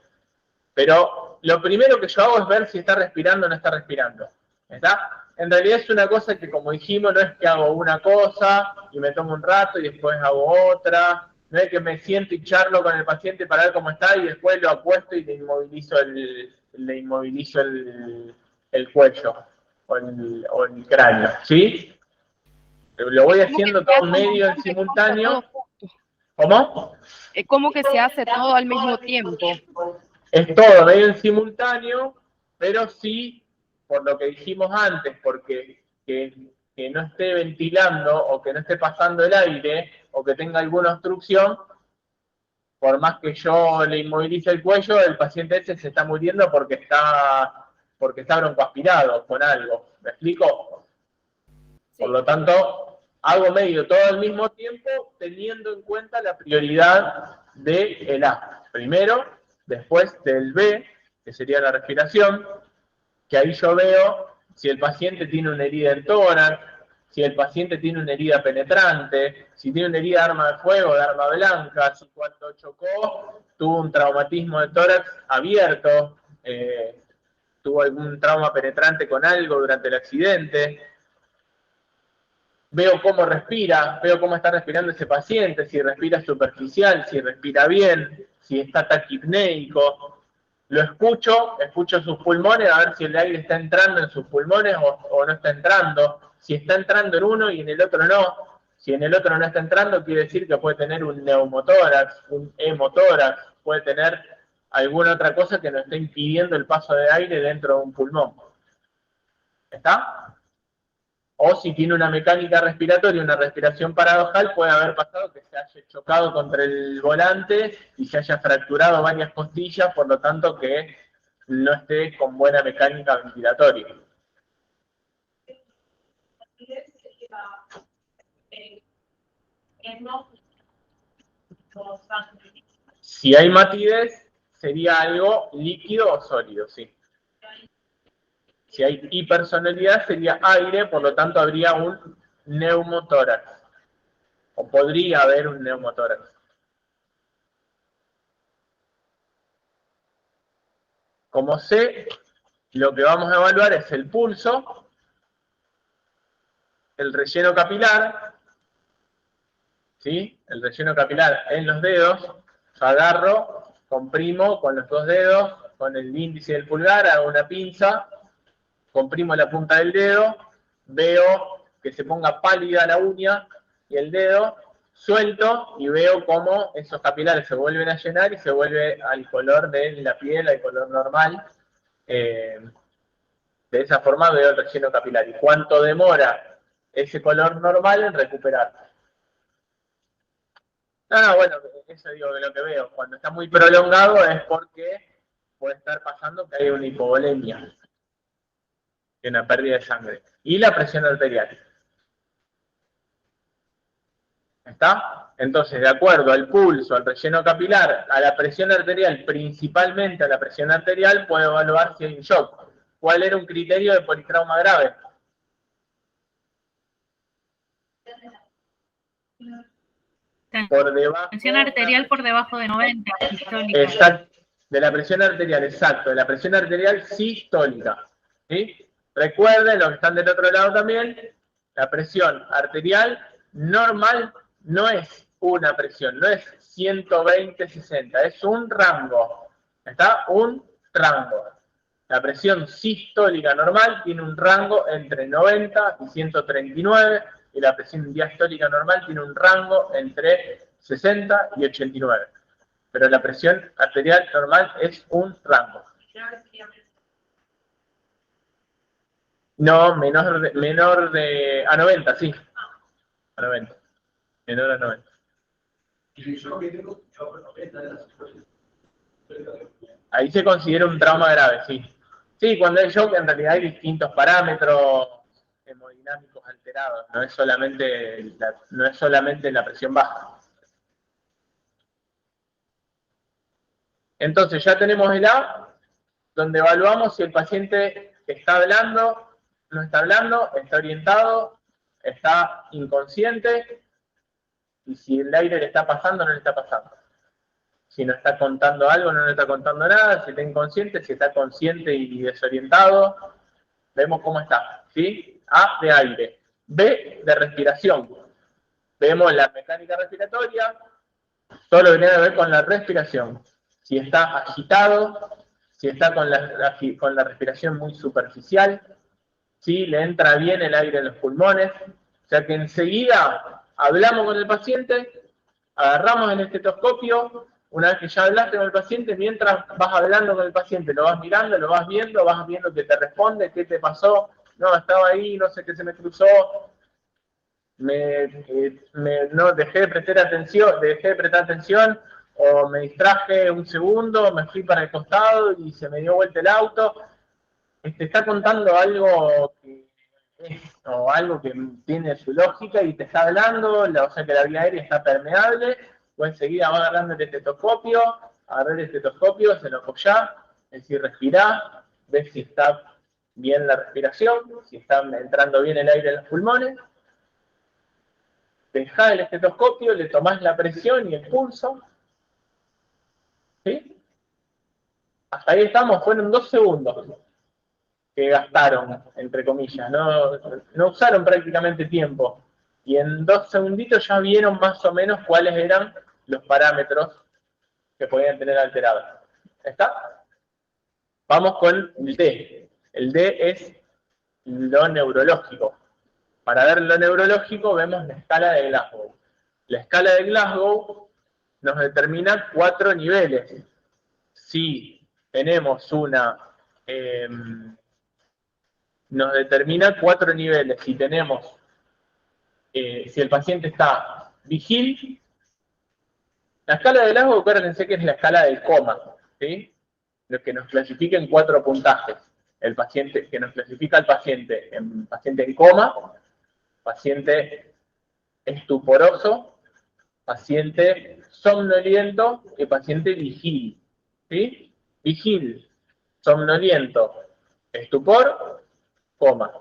Pero lo primero que yo hago es ver si está respirando o no está respirando. ¿Está? En realidad es una cosa que, como dijimos, no es que hago una cosa y me tomo un rato y después hago otra. No es que me siento y charlo con el paciente para ver cómo está y después lo acuesto y le inmovilizo el cuello o el cráneo. ¿Sí? Lo voy haciendo todo medio en simultáneo. ¿Cómo? Es como que se hace todo al mismo tiempo. Es todo medio en simultáneo, pero sí, por lo que dijimos antes, porque que no esté ventilando o que no esté pasando el aire o que tenga alguna obstrucción, por más que yo le inmovilice el cuello, el paciente ese se está muriendo porque está broncoaspirado con algo. ¿Me explico? Sí. Por lo tanto, hago medio todo al mismo tiempo, teniendo en cuenta la prioridad del A. Primero, después del B, que sería la respiración, que ahí yo veo si el paciente tiene una herida en tórax, si el paciente tiene una herida penetrante, si tiene una herida de arma de fuego, de arma blanca, si cuando chocó tuvo un traumatismo de tórax abierto, tuvo algún trauma penetrante con algo durante el accidente. Veo cómo respira, veo cómo está respirando ese paciente, si respira superficial, si respira bien, si está taquipnéico. Lo escucho sus pulmones, a ver si el aire está entrando en sus pulmones o no está entrando. Si está entrando en uno y en el otro no. Si en el otro no está entrando, quiere decir que puede tener un neumotórax, un hemotórax, puede tener alguna otra cosa que nos esté impidiendo el paso de aire dentro de un pulmón. ¿Está? O si tiene una mecánica respiratoria, una respiración paradojal, puede haber pasado que se haya chocado contra el volante y se haya fracturado varias costillas, por lo tanto que no esté con buena mecánica ventilatoria. Si hay matidez, sería algo líquido o sólido, sí. Si hay hipersonoridad, sería aire, por lo tanto habría un neumotórax. O podría haber un neumotórax. Como sé, lo que vamos a evaluar es el pulso, el relleno capilar, ¿sí? El relleno capilar en los dedos. Yo agarro, comprimo con los dos dedos, con el índice y el pulgar, hago una pinza, comprimo la punta del dedo, veo que se ponga pálida la uña y el dedo, suelto y veo cómo esos capilares se vuelven a llenar y se vuelve al color de la piel, al color normal. De esa forma veo el relleno capilar. ¿Y cuánto demora ese color normal en recuperar? Bueno, eso digo que lo que veo. Cuando está muy prolongado es porque puede estar pasando que hay una hipovolemia, una pérdida de sangre. Y la presión arterial. ¿Está? Entonces, de acuerdo al pulso, al relleno capilar, a la presión arterial, principalmente a la presión arterial, puedo evaluar si hay un shock. ¿Cuál era un criterio de politrauma grave? por debajo. Tensión arterial por debajo de 90, sistólica. Exacto, de la presión arterial, exacto, de la presión arterial sistólica. ¿Sí? Recuerden, los que están del otro lado también, la presión arterial normal no es una presión, no es 120-60, es un rango. ¿Está? Un rango. La presión sistólica normal tiene un rango entre 90 y 139, y la presión diastólica normal tiene un rango entre 60 y 89. Pero la presión arterial normal es un rango. No, menor de a 90, sí. A 90. Menor a 90. Ahí se considera un trauma grave, sí. Sí, cuando hay shock en realidad hay distintos parámetros hemodinámicos alterados, no es solamente la presión baja. Entonces ya tenemos el A, donde evaluamos si el paciente está hablando, no está hablando, está orientado, está inconsciente, y si el aire le está pasando o no le está pasando. Si no está contando algo, no le está contando nada, si está inconsciente, si está consciente y desorientado. Vemos cómo está, ¿sí? A de aire. B de respiración. Vemos la mecánica respiratoria, todo lo que tiene que ver con la respiración. Si está agitado, si está con la respiración muy superficial, si le entra bien el aire en los pulmones. O sea que enseguida hablamos con el paciente, agarramos el estetoscopio. Una vez que ya hablaste con el paciente, mientras vas hablando con el paciente, lo vas mirando, lo vas viendo que te responde, qué te pasó, no, estaba ahí, no sé qué se me cruzó, no dejé de prestar atención, o me distraje un segundo, me fui para el costado y se me dio vuelta el auto. Te está contando algo o algo que tiene su lógica y te está hablando, o sea que la vía aérea está permeable. O enseguida va agarrando el estetoscopio, agarré el estetoscopio, se lo apoyá, es decir, respirá, ves si está bien la respiración, si está entrando bien el aire en los pulmones. Dejá el estetoscopio, le tomás la presión y el pulso. ¿Sí? Hasta ahí estamos, fueron 2 segundos que gastaron, entre comillas, no usaron prácticamente tiempo. Y en 2 segunditos ya vieron más o menos cuáles eran los parámetros que podían tener alterados. ¿Está? Vamos con el D. El D es lo neurológico. Para ver lo neurológico vemos la escala de Glasgow. La escala de Glasgow nos determina 4 niveles. Si tenemos nos determina 4 niveles. Si tenemos, si el paciente está vigil. La escala de Glasgow, acuérdense que es la escala del coma, ¿sí? Lo que nos clasifica en 4 puntajes. El paciente, que nos clasifica al paciente en coma, paciente estuporoso, paciente somnoliento y paciente vigil. ¿Sí? Vigil, somnoliento, estupor, coma.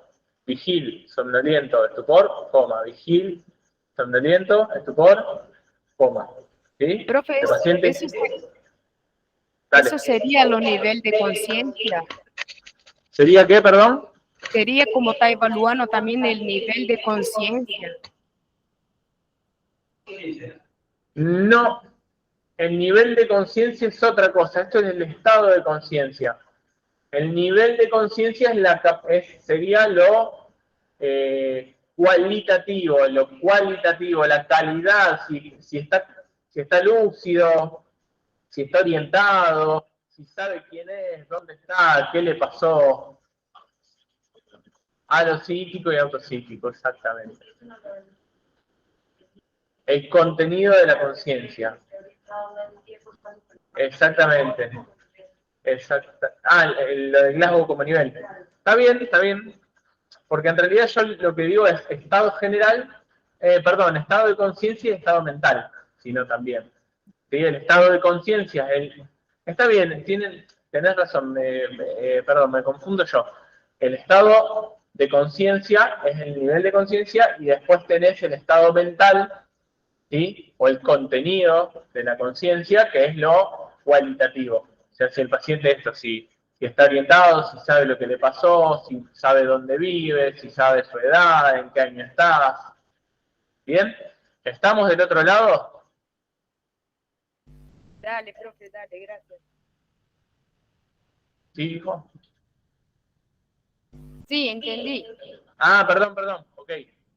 Vigil, somnoliento, estupor, coma. Vigil, somnoliento, estupor, coma. ¿Sí? Profe, paciente... eso sería lo nivel de conciencia. ¿Sería qué, perdón? Sería como está evaluando también el nivel de conciencia. No, el nivel de conciencia es otra cosa, esto es el estado de conciencia. El nivel de conciencia sería lo cualitativo, la calidad, si está lúcido, si está orientado, si sabe quién es, dónde está, qué le pasó. Alopsíquico y autopsíquico, exactamente. El contenido de la conciencia. Exactamente. Lo de Glasgow como nivel. Está bien. Porque en realidad yo lo que digo es estado general, estado de conciencia y estado mental, sino también. ¿Sí? El estado de conciencia, está bien, tenés razón, me confundo yo. El estado de conciencia es el nivel de conciencia y después tenés el estado mental, ¿sí? O el contenido de la conciencia, que es lo cualitativo. O sea, si el paciente si está orientado, si sabe lo que le pasó, si sabe dónde vive, si sabe su edad, en qué año estás. ¿Bien? ¿Estamos del otro lado? Dale, profe, dale, gracias. ¿Sí, hijo? Sí, entendí. Ah, perdón, ok.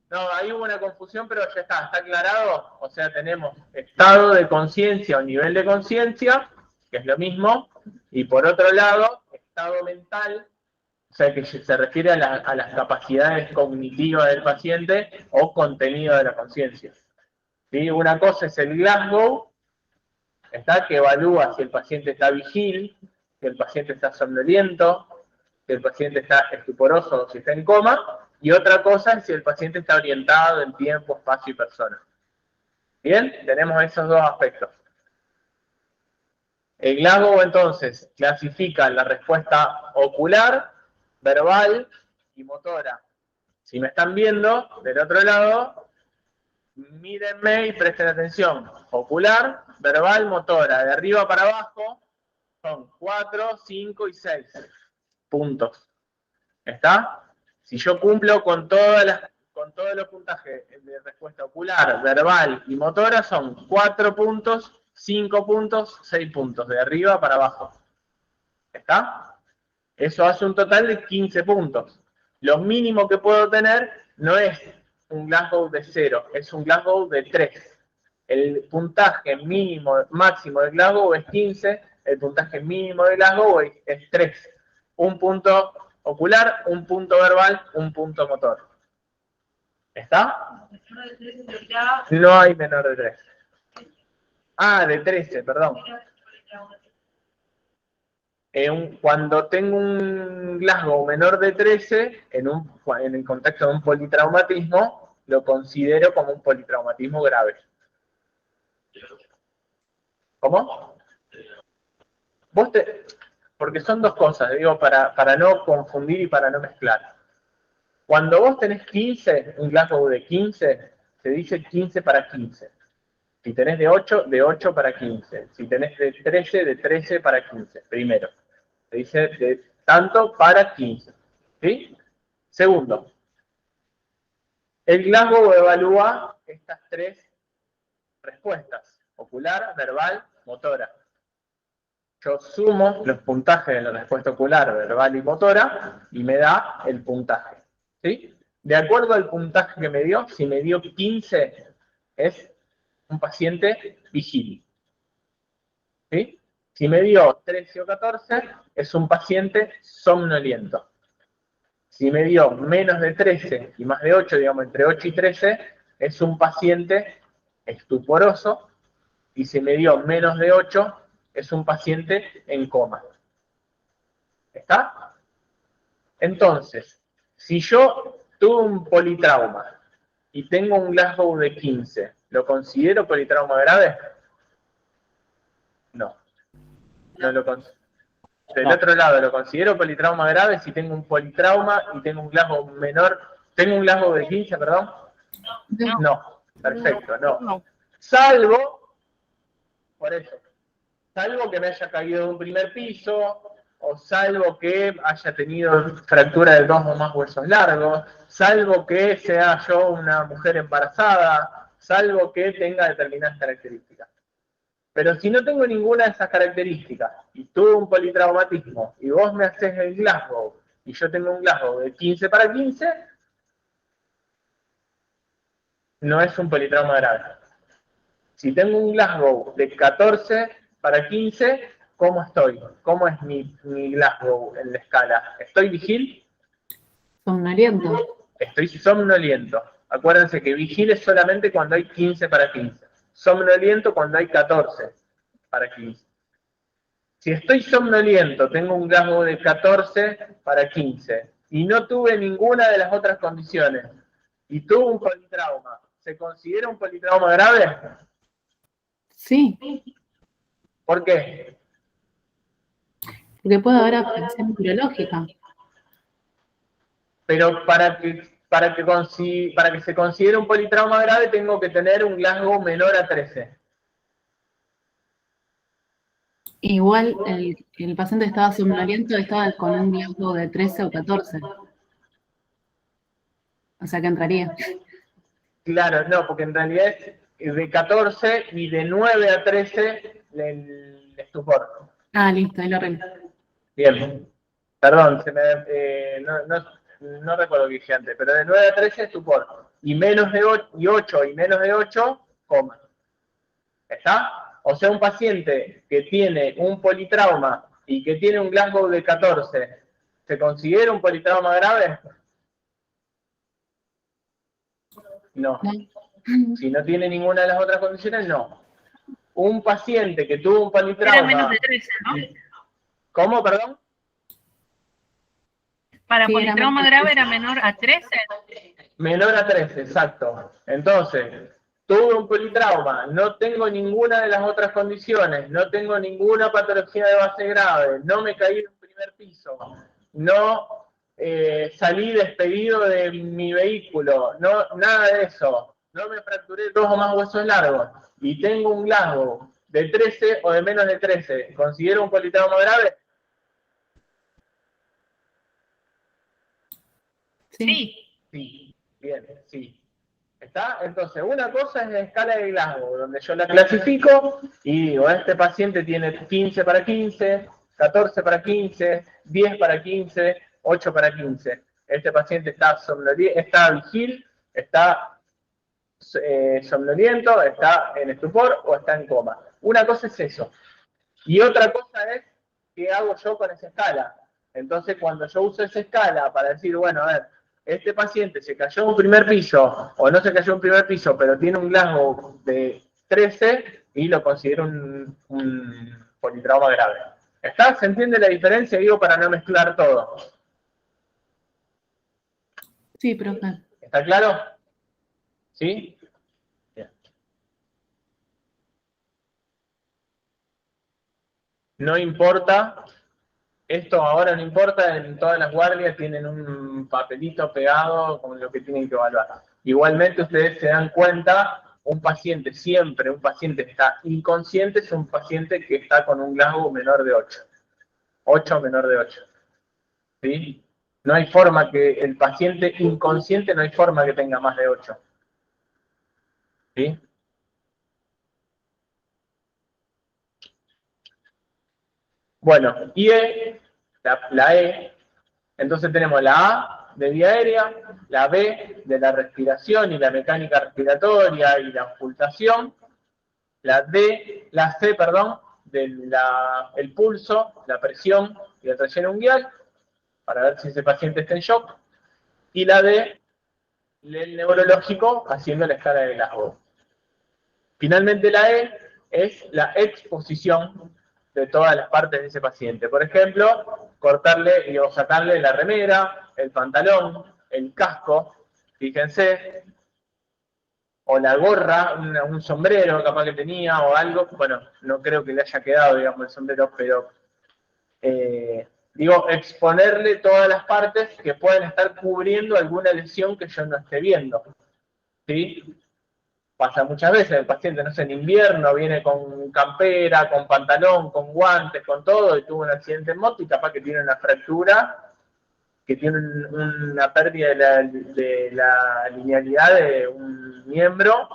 No, ahí hubo una confusión, pero ya está aclarado. O sea, tenemos estado de conciencia o nivel de conciencia, que es lo mismo, y por otro lado, estado mental, o sea, que se refiere a las capacidades cognitivas del paciente o contenido de la conciencia. ¿Sí? Una cosa es el Glasgow, que evalúa si el paciente está vigil, si el paciente está somnoliento, si el paciente está estuporoso o si está en coma, y otra cosa es si el paciente está orientado en tiempo, espacio y persona. Bien, tenemos esos dos aspectos. El Glasgow entonces clasifica la respuesta ocular, verbal y motora. Si me están viendo del otro lado, mírenme y presten atención. Ocular, verbal, motora. De arriba para abajo son 4, 5 y 6 puntos. ¿Está? Si yo cumplo con todos los puntajes de respuesta ocular, verbal y motora, son 4 puntos, 5 puntos, 6 puntos, de arriba para abajo. ¿Está? Eso hace un total de 15 puntos. Lo mínimo que puedo tener no es un Glasgow de 0, es un Glasgow de 3. El puntaje máximo de Glasgow es 15, el puntaje mínimo de Glasgow es 3. Un punto ocular, un punto verbal, un punto motor. ¿Está? No hay menor de 3. Ah, de 13, perdón. Cuando tengo un Glasgow menor de 13, en el contexto de un politraumatismo, lo considero como un politraumatismo grave. ¿Cómo? Porque son dos cosas, digo, para no confundir y para no mezclar. Cuando vos tenés 15, un Glasgow de 15, se dice 15 para 15. Si tenés de 8, de 8 para 15. Si tenés de 13, de 13 para 15. Primero. Se dice de tanto para 15. ¿Sí? Segundo. El Glasgow evalúa estas tres respuestas. Ocular, verbal, motora. Yo sumo los puntajes de la respuesta ocular, verbal y motora y me da el puntaje. ¿Sí? De acuerdo al puntaje que me dio, si me dio 15, es un paciente vigil. ¿Sí? Si me dio 13 o 14, es un paciente somnoliento. Si me dio menos de 13 y más de 8, digamos entre 8 y 13, es un paciente estuporoso. Y si me dio menos de 8, es un paciente en coma. ¿Está? Entonces, si yo tuve un politrauma y tengo un Glasgow de 15, ¿lo considero politrauma grave? No. No lo considero. Del otro lado, ¿lo considero politrauma grave si tengo un politrauma y tengo un Glasgow menor? ¿Tengo un Glasgow de 15, perdón? No. Perfecto, no. Salvo, por eso, salvo que me haya caído de un primer piso, o salvo que haya tenido fractura de 2 o más huesos largos, salvo que sea yo una mujer embarazada, salvo que tenga determinadas características. Pero si no tengo ninguna de esas características y tuve un politraumatismo y vos me haces el Glasgow y yo tengo un Glasgow de 15 para 15, no es un politrauma grave. Si tengo un Glasgow de 14 para 15, ¿cómo estoy? ¿Cómo es mi Glasgow en la escala? ¿Estoy vigil? Somnoliento. Estoy somnoliento. Acuérdense que vigil es solamente cuando hay 15 para 15. Somnoliento cuando hay 14 para 15. Si estoy somnoliento, tengo un Glasgow de 14 para 15 y no tuve ninguna de las otras condiciones y tuve un politrauma, ¿se considera un politrauma grave? Sí, ¿Por qué? porque puede haber afección neurológica. Pero para que para que se considere un politrauma grave tengo que tener un Glasgow menor a 13. Igual el paciente estaba somnoliento, estaba con un Glasgow de 13 o 14. O sea que entraría. Claro, no, porque en realidad es de 14 y de 9 a 13 el estupor. Ah, listo, ahí lo arreglo. Bien. Perdón, no recuerdo qué dije antes, pero de 9 a 13 estupor. Y menos de 8 y menos de 8, coma. ¿Está? O sea, un paciente que tiene un politrauma y que tiene un Glasgow de 14, ¿se considera un politrauma grave? No. Si no tiene ninguna de las otras condiciones, no. Un paciente que tuvo un politrauma... Era menos de 13, ¿no? ¿Cómo, perdón? Para Sí, politrauma grave era menor a 13. Menor a 13, exacto. Entonces, tuve un politrauma, no tengo ninguna de las otras condiciones, no tengo ninguna patología de base grave, no me caí en un primer piso, no salí despedido de mi vehículo, no, nada de eso, no me fracturé 2 o más huesos largos y tengo un Glasgow de 13 o de menos de 13, ¿considero un politrauma grave? Sí. Sí, bien, sí. ¿Está? Entonces, una cosa es la escala de Glasgow, donde yo la clasifico y digo, este paciente tiene 15 para 15, 14 para 15, 10 para 15, 8 para 15. Este paciente está vigil, está somnoliento, está en estupor o está en coma. Una cosa es eso. Y otra cosa es qué hago yo con esa escala. Entonces, cuando yo uso esa escala para decir, bueno, a ver, este paciente se cayó en un primer piso, o no se cayó en un primer piso, pero tiene un Glasgow de 13 y lo considero un politrauma grave. ¿Está? ¿Se entiende la diferencia? Digo, para no mezclar todo. Sí, profe. ¿Está claro? ¿Sí? Bien. No importa. Esto ahora no importa, en todas las guardias tienen un papelito pegado con lo que tienen que evaluar. Igualmente ustedes se dan cuenta, un paciente que está inconsciente es un paciente que está con un Glasgow menor de 8. 8 menor de 8. ¿Sí? No hay forma que el paciente inconsciente, no hay forma que tenga más de 8. ¿Sí? Bueno, y la E, entonces tenemos la A de vía aérea, la B de la respiración y la mecánica respiratoria y la auscultación, la C, del pulso, la presión y la tracción unguial, para ver si ese paciente está en shock, y la D, el neurológico, haciendo la escala de Glasgow. Finalmente la E es la exposición de todas las partes de ese paciente. Por ejemplo, cortarle o sacarle la remera, el pantalón, el casco, fíjense, o la gorra, un sombrero capaz que tenía o algo. Bueno, no creo que le haya quedado, digamos, el sombrero, pero digo, exponerle todas las partes que pueden estar cubriendo alguna lesión que yo no esté viendo. ¿Sí? Pasa muchas veces, el paciente, no sé, en invierno viene con campera, con pantalón, con guantes, con todo, y tuvo un accidente en moto y capaz que tiene una fractura, que tiene una pérdida de la linealidad de un miembro,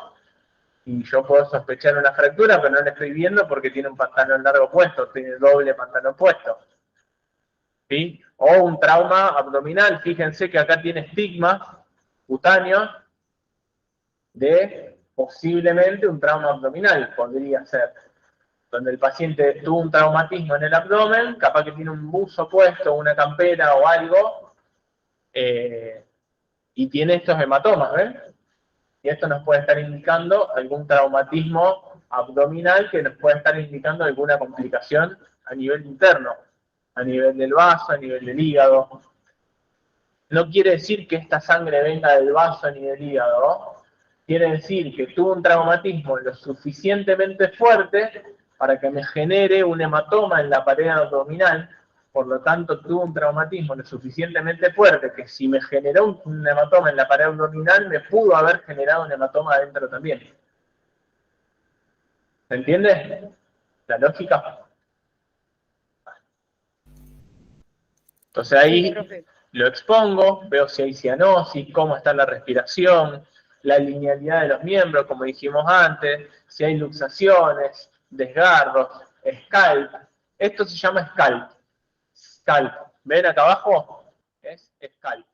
y yo puedo sospechar una fractura, pero no la estoy viendo porque tiene un pantalón largo puesto, tiene doble pantalón puesto. ¿Sí? O un trauma abdominal, fíjense que acá tiene estigmas cutáneos de posiblemente un trauma abdominal, podría ser, donde el paciente tuvo un traumatismo en el abdomen, capaz que tiene un buzo puesto, una campera o algo, y tiene estos hematomas, ¿ven? Y esto nos puede estar indicando algún traumatismo abdominal que nos puede estar indicando alguna complicación a nivel interno, a nivel del vaso, a nivel del hígado. No quiere decir que esta sangre venga del vaso ni del hígado, ¿no? Quiere decir que tuvo un traumatismo lo suficientemente fuerte para que me genere un hematoma en la pared abdominal por lo tanto tuvo un traumatismo lo suficientemente fuerte que si me generó un hematoma en la pared abdominal, me pudo haber generado un hematoma adentro también. ¿Se entiende la lógica? Entonces Sí, ahí profe. lo expongo, veo si hay cianosis, cómo está la respiración, la linealidad de los miembros, como dijimos antes, si hay luxaciones, desgarros, scalp. Esto se llama scalp. Scalp. ¿Ven acá abajo? Es scalp.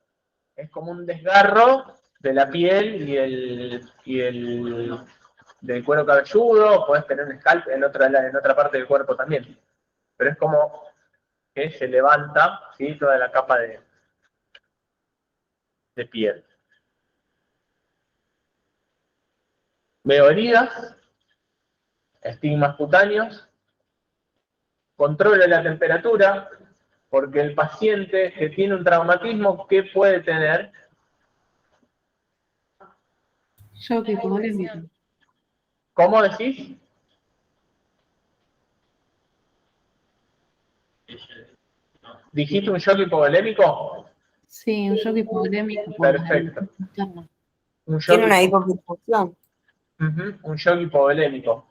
Es como un desgarro de la piel del cuero cabelludo. Podés tener un scalp en otra parte del cuerpo también. Pero es como que se levanta, ¿sí?, toda la capa de piel. Veo heridas, estigmas cutáneos, controlo la temperatura, porque el paciente que tiene un traumatismo, ¿qué puede tener? Shock hipovolémico. ¿Cómo decís? ¿Dijiste un shock hipovolémico? Sí, un shock hipovolémico por la Perfecto. interna. Un shock Tiene una hipoperfusión. un shock hipovolémico.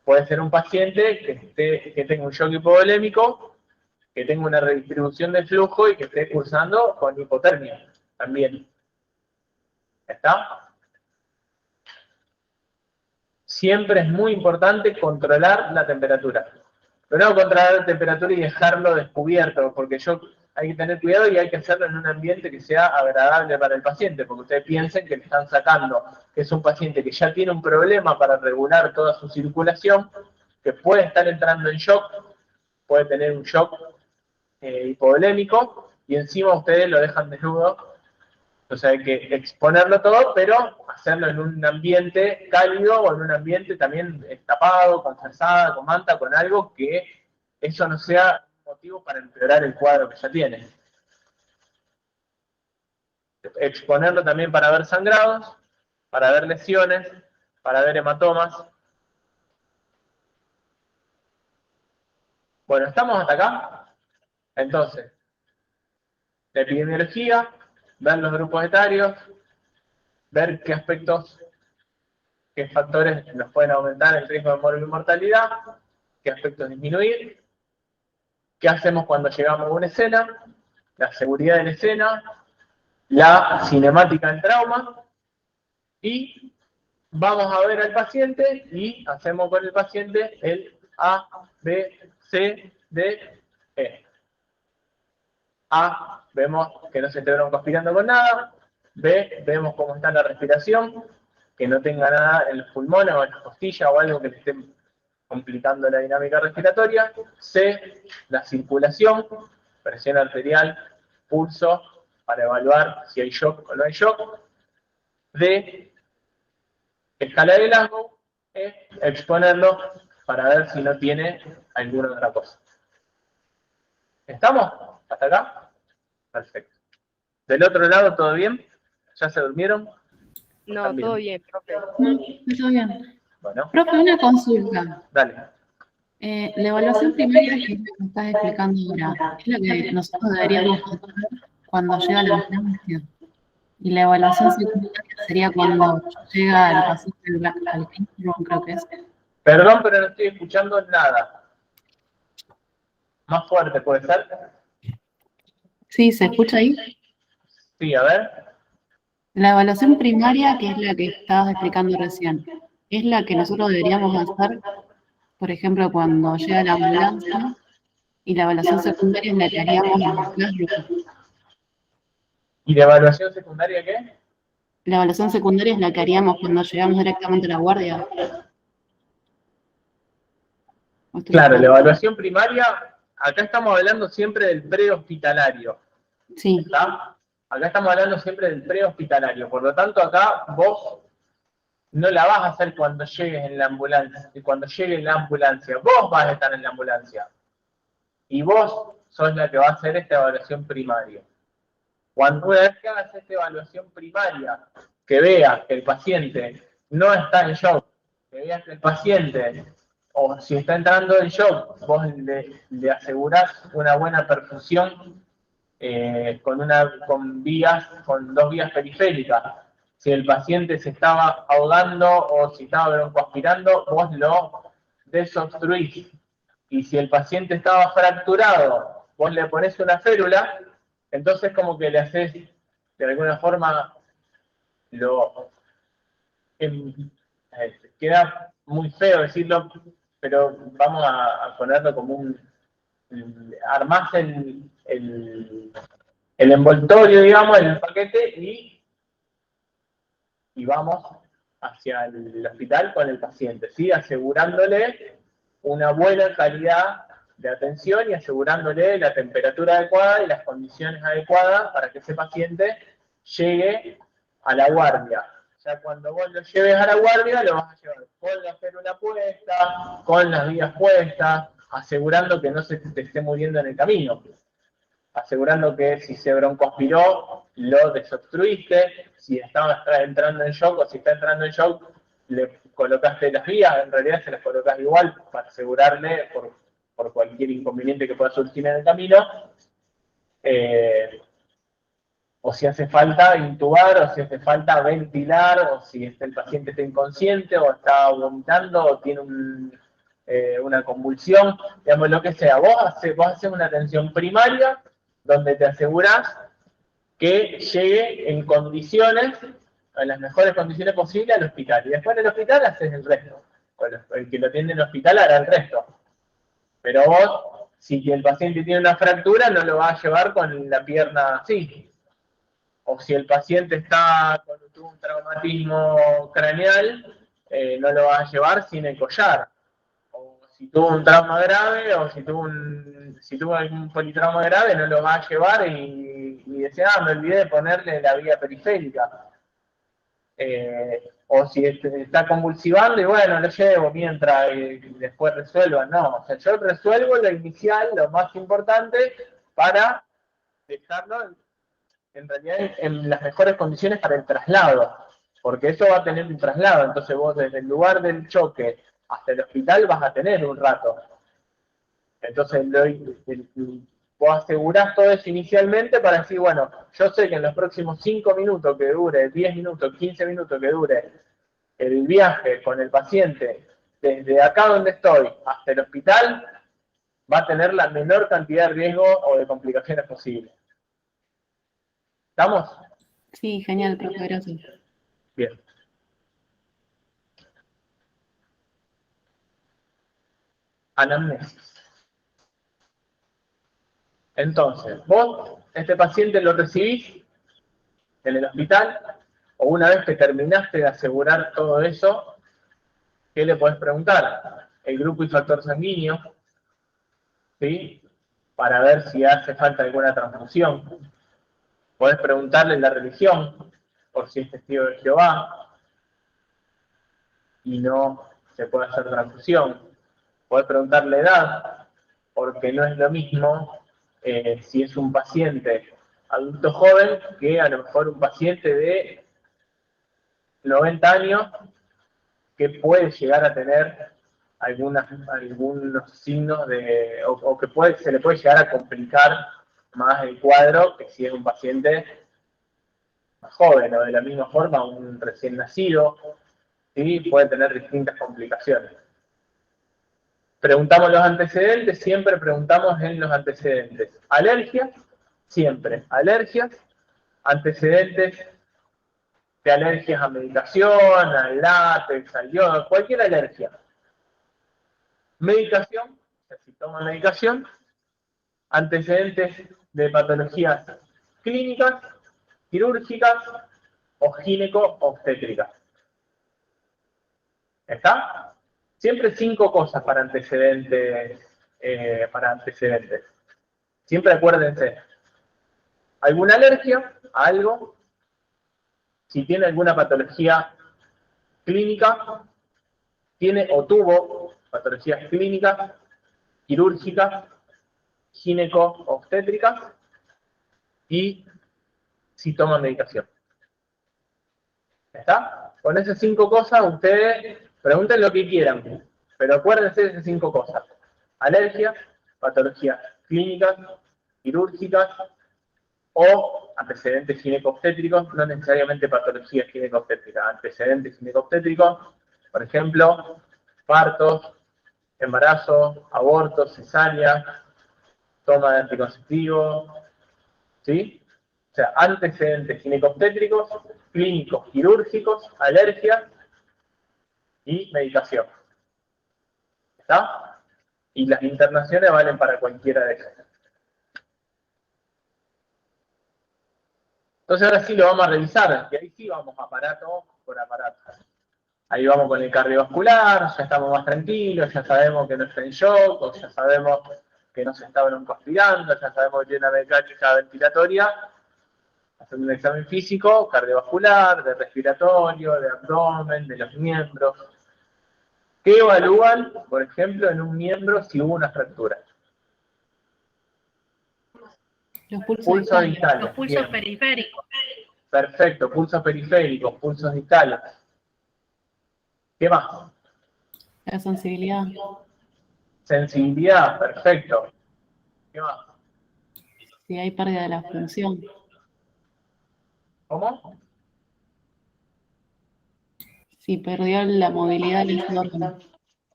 Puede ser un paciente que tenga un shock hipovolémico, que tenga una redistribución de flujo y que esté cursando con hipotermia también. ¿Está? Siempre es muy importante controlar la temperatura. Pero no controlar la temperatura y dejarlo descubierto, porque hay que tener cuidado y hay que hacerlo en un ambiente que sea agradable para el paciente, porque ustedes piensen que le están sacando, que es un paciente que ya tiene un problema para regular toda su circulación, que puede estar entrando en shock, puede tener un shock hipovolémico, y encima ustedes lo dejan desnudo. Entonces hay que exponerlo todo, pero hacerlo en un ambiente cálido o en un ambiente también tapado, con frazada, con manta, con algo que eso no sea motivo para empeorar el cuadro que ya tiene. Exponerlo también para ver sangrados, para ver lesiones, para ver hematomas. Bueno, ¿estamos hasta acá? Entonces, la epidemiología, ver los grupos etarios, ver qué aspectos, qué factores nos pueden aumentar el riesgo de morir y mortalidad, qué aspectos disminuir, qué hacemos cuando llegamos a una escena, la seguridad de la escena, la cinemática del trauma, y vamos a ver al paciente y hacemos con el paciente el A, B, C, D, E. A, vemos que no se esté broncoaspirando con nada. B, vemos cómo está la respiración, que no tenga nada en los pulmones o en las costillas o algo que le esté complicando la dinámica respiratoria. C, la circulación, presión arterial, pulso, para evaluar si hay shock o no hay shock. D, escala de Glasgow, E, exponerlo para ver si no tiene alguna otra cosa. ¿Estamos? ¿Hasta acá? Perfecto. ¿Del otro lado todo bien? ¿Ya se durmieron? No, También. todo bien, profe. No, está bien. Bueno, Profe, una consulta. dale. La evaluación primaria que me estás explicando ahora, ¿es la que nosotros deberíamos hacer cuando llega la ambulancia? Y la evaluación secundaria sería cuando llega el paciente al clínico, creo que es. Perdón, pero no estoy escuchando nada. Más fuerte, ¿puede ser? Sí, ¿se escucha ahí? Sí, a ver. La evaluación primaria, que es la que estabas explicando recién, ¿es la que nosotros deberíamos hacer, por ejemplo, cuando llega la ambulancia? Y la evaluación secundaria es la que haríamos en los classrooms. ¿Y la evaluación secundaria qué? La evaluación secundaria es la que haríamos cuando llegamos directamente a la guardia. Claro, la evaluación primaria, acá estamos hablando siempre del prehospitalario. Sí. ¿Está? Acá estamos hablando siempre del prehospitalario. Por lo tanto, acá vos no la vas a hacer cuando llegues en la ambulancia. Cuando llegue en la ambulancia, vos vas a estar en la ambulancia. Y vos sos la que va a hacer esta evaluación primaria. Una vez que hagas esta evaluación primaria, que veas que el paciente no está en shock, que veas que el paciente o si está entrando en shock, vos le asegurás una buena perfusión con dos vías periféricas. Si el paciente se estaba ahogando o si estaba broncoaspirando, vos lo desobstruís. Y si el paciente estaba fracturado, vos le ponés una férula, entonces como que le haces, de alguna forma, queda muy feo decirlo, pero vamos a ponerlo como armás el envoltorio, digamos, el paquete y vamos hacia el hospital con el paciente, ¿sí? Asegurándole una buena calidad de atención y asegurándole la temperatura adecuada y las condiciones adecuadas para que ese paciente llegue a la guardia. Ya cuando vos lo lleves a la guardia, lo vas a llevar con la férula puesta, con las vías puestas, asegurando que no se te esté muriendo en el camino. Asegurando que si se broncoaspiró, lo desobstruiste, si estaba entrando en shock o si está entrando en shock, le colocaste las vías, en realidad se las colocas igual para asegurarle por cualquier inconveniente que pueda surgir en el camino. O si hace falta intubar, o si hace falta ventilar, o si el paciente está inconsciente, o está vomitando, o tiene una convulsión, digamos, lo que sea. Vos haces una atención primaria donde te asegurás que llegue en condiciones, en las mejores condiciones posibles al hospital. Y después en el hospital haces el resto. Bueno, el que lo atiende en el hospital hará el resto. Pero vos, si el paciente tiene una fractura, no lo vas a llevar con la pierna así. O si el paciente tuvo un traumatismo craneal, no lo vas a llevar sin el collar. O si tuvo un trauma grave, o si tuvo algún politrauma grave, no lo vas a llevar y decir, me olvidé de ponerle la vía periférica. O si está convulsivando y bueno, lo llevo mientras después resuelva. No, o sea, yo resuelvo lo inicial, lo más importante, para dejarlo en realidad en las mejores condiciones para el traslado, porque eso va a tener un traslado, entonces vos desde el lugar del choque hasta el hospital vas a tener un rato. Entonces vos asegurás todo eso inicialmente para decir, bueno, yo sé que en los próximos 5 minutos que dure, 10 minutos, 15 minutos que dure el viaje con el paciente, desde acá donde estoy hasta el hospital, va a tener la menor cantidad de riesgo o de complicaciones posibles. ¿Estamos? Sí, genial, profe, gracias. Bien. Anamnesis. Entonces, vos, este paciente lo recibís en el hospital, o una vez que terminaste de asegurar todo eso, ¿qué le podés preguntar? El grupo y factor sanguíneo, ¿sí? Para ver si hace falta alguna transfusión. Podés preguntarle la religión, por si es testigo de Jehová, y no se puede hacer transfusión. Podés preguntarle edad, porque no es lo mismo si es un paciente adulto joven que a lo mejor un paciente de 90 años que puede llegar a tener algunos signos o que se le puede llegar a complicar más el cuadro que si es un paciente más joven, o de la misma forma un recién nacido, ¿sí? Puede tener distintas complicaciones. Preguntamos los antecedentes, siempre preguntamos en los antecedentes. Alergias, siempre. Alergias, antecedentes de alergias a medicación, al látex, al yodo, cualquier alergia. Medicación, si toma medicación, antecedentes de patologías clínicas, quirúrgicas o gineco-obstétricas. ¿Está? Siempre 5 cosas para antecedentes. Siempre acuérdense. ¿Alguna alergia a algo? Si tiene alguna patología clínica, tiene o tuvo patologías clínicas, quirúrgicas, gineco-obstétricas y si toma medicación. ¿Está? Con esas 5 cosas ustedes pregunten lo que quieran. Pero acuérdense de esas 5 cosas. Alergia, patologías clínicas, quirúrgicas o antecedentes ginecobstétricos, no necesariamente patologías ginecobstétricas, antecedentes ginecobstétricos, por ejemplo, partos, embarazo, abortos, cesáreas, toma de anticonceptivos, ¿sí? O sea, antecedentes ginecobstétricos, clínicos, quirúrgicos, alergias y medicación. ¿Está? Y las internaciones valen para cualquiera de ellas. Entonces ahora sí lo vamos a revisar, y ahí sí vamos aparato por aparato. Ahí vamos con el cardiovascular, ya estamos más tranquilos, ya sabemos que no está en shock, o ya sabemos que no se está broncoaspirando, ya sabemos que tiene una mecánica ventilatoria. Haciendo un examen físico, cardiovascular, de respiratorio, de abdomen, de los miembros. ¿Qué evalúan, por ejemplo, en un miembro si hubo una fractura? Los pulsos Pulsos distales. distales. Los pulsos Bien. periféricos. Perfecto, pulsos periféricos, pulsos distales. ¿Qué más? La sensibilidad. Sensibilidad, perfecto. ¿Qué más? Si hay pérdida de la función. ¿Cómo? Si perdió la movilidad del órgano.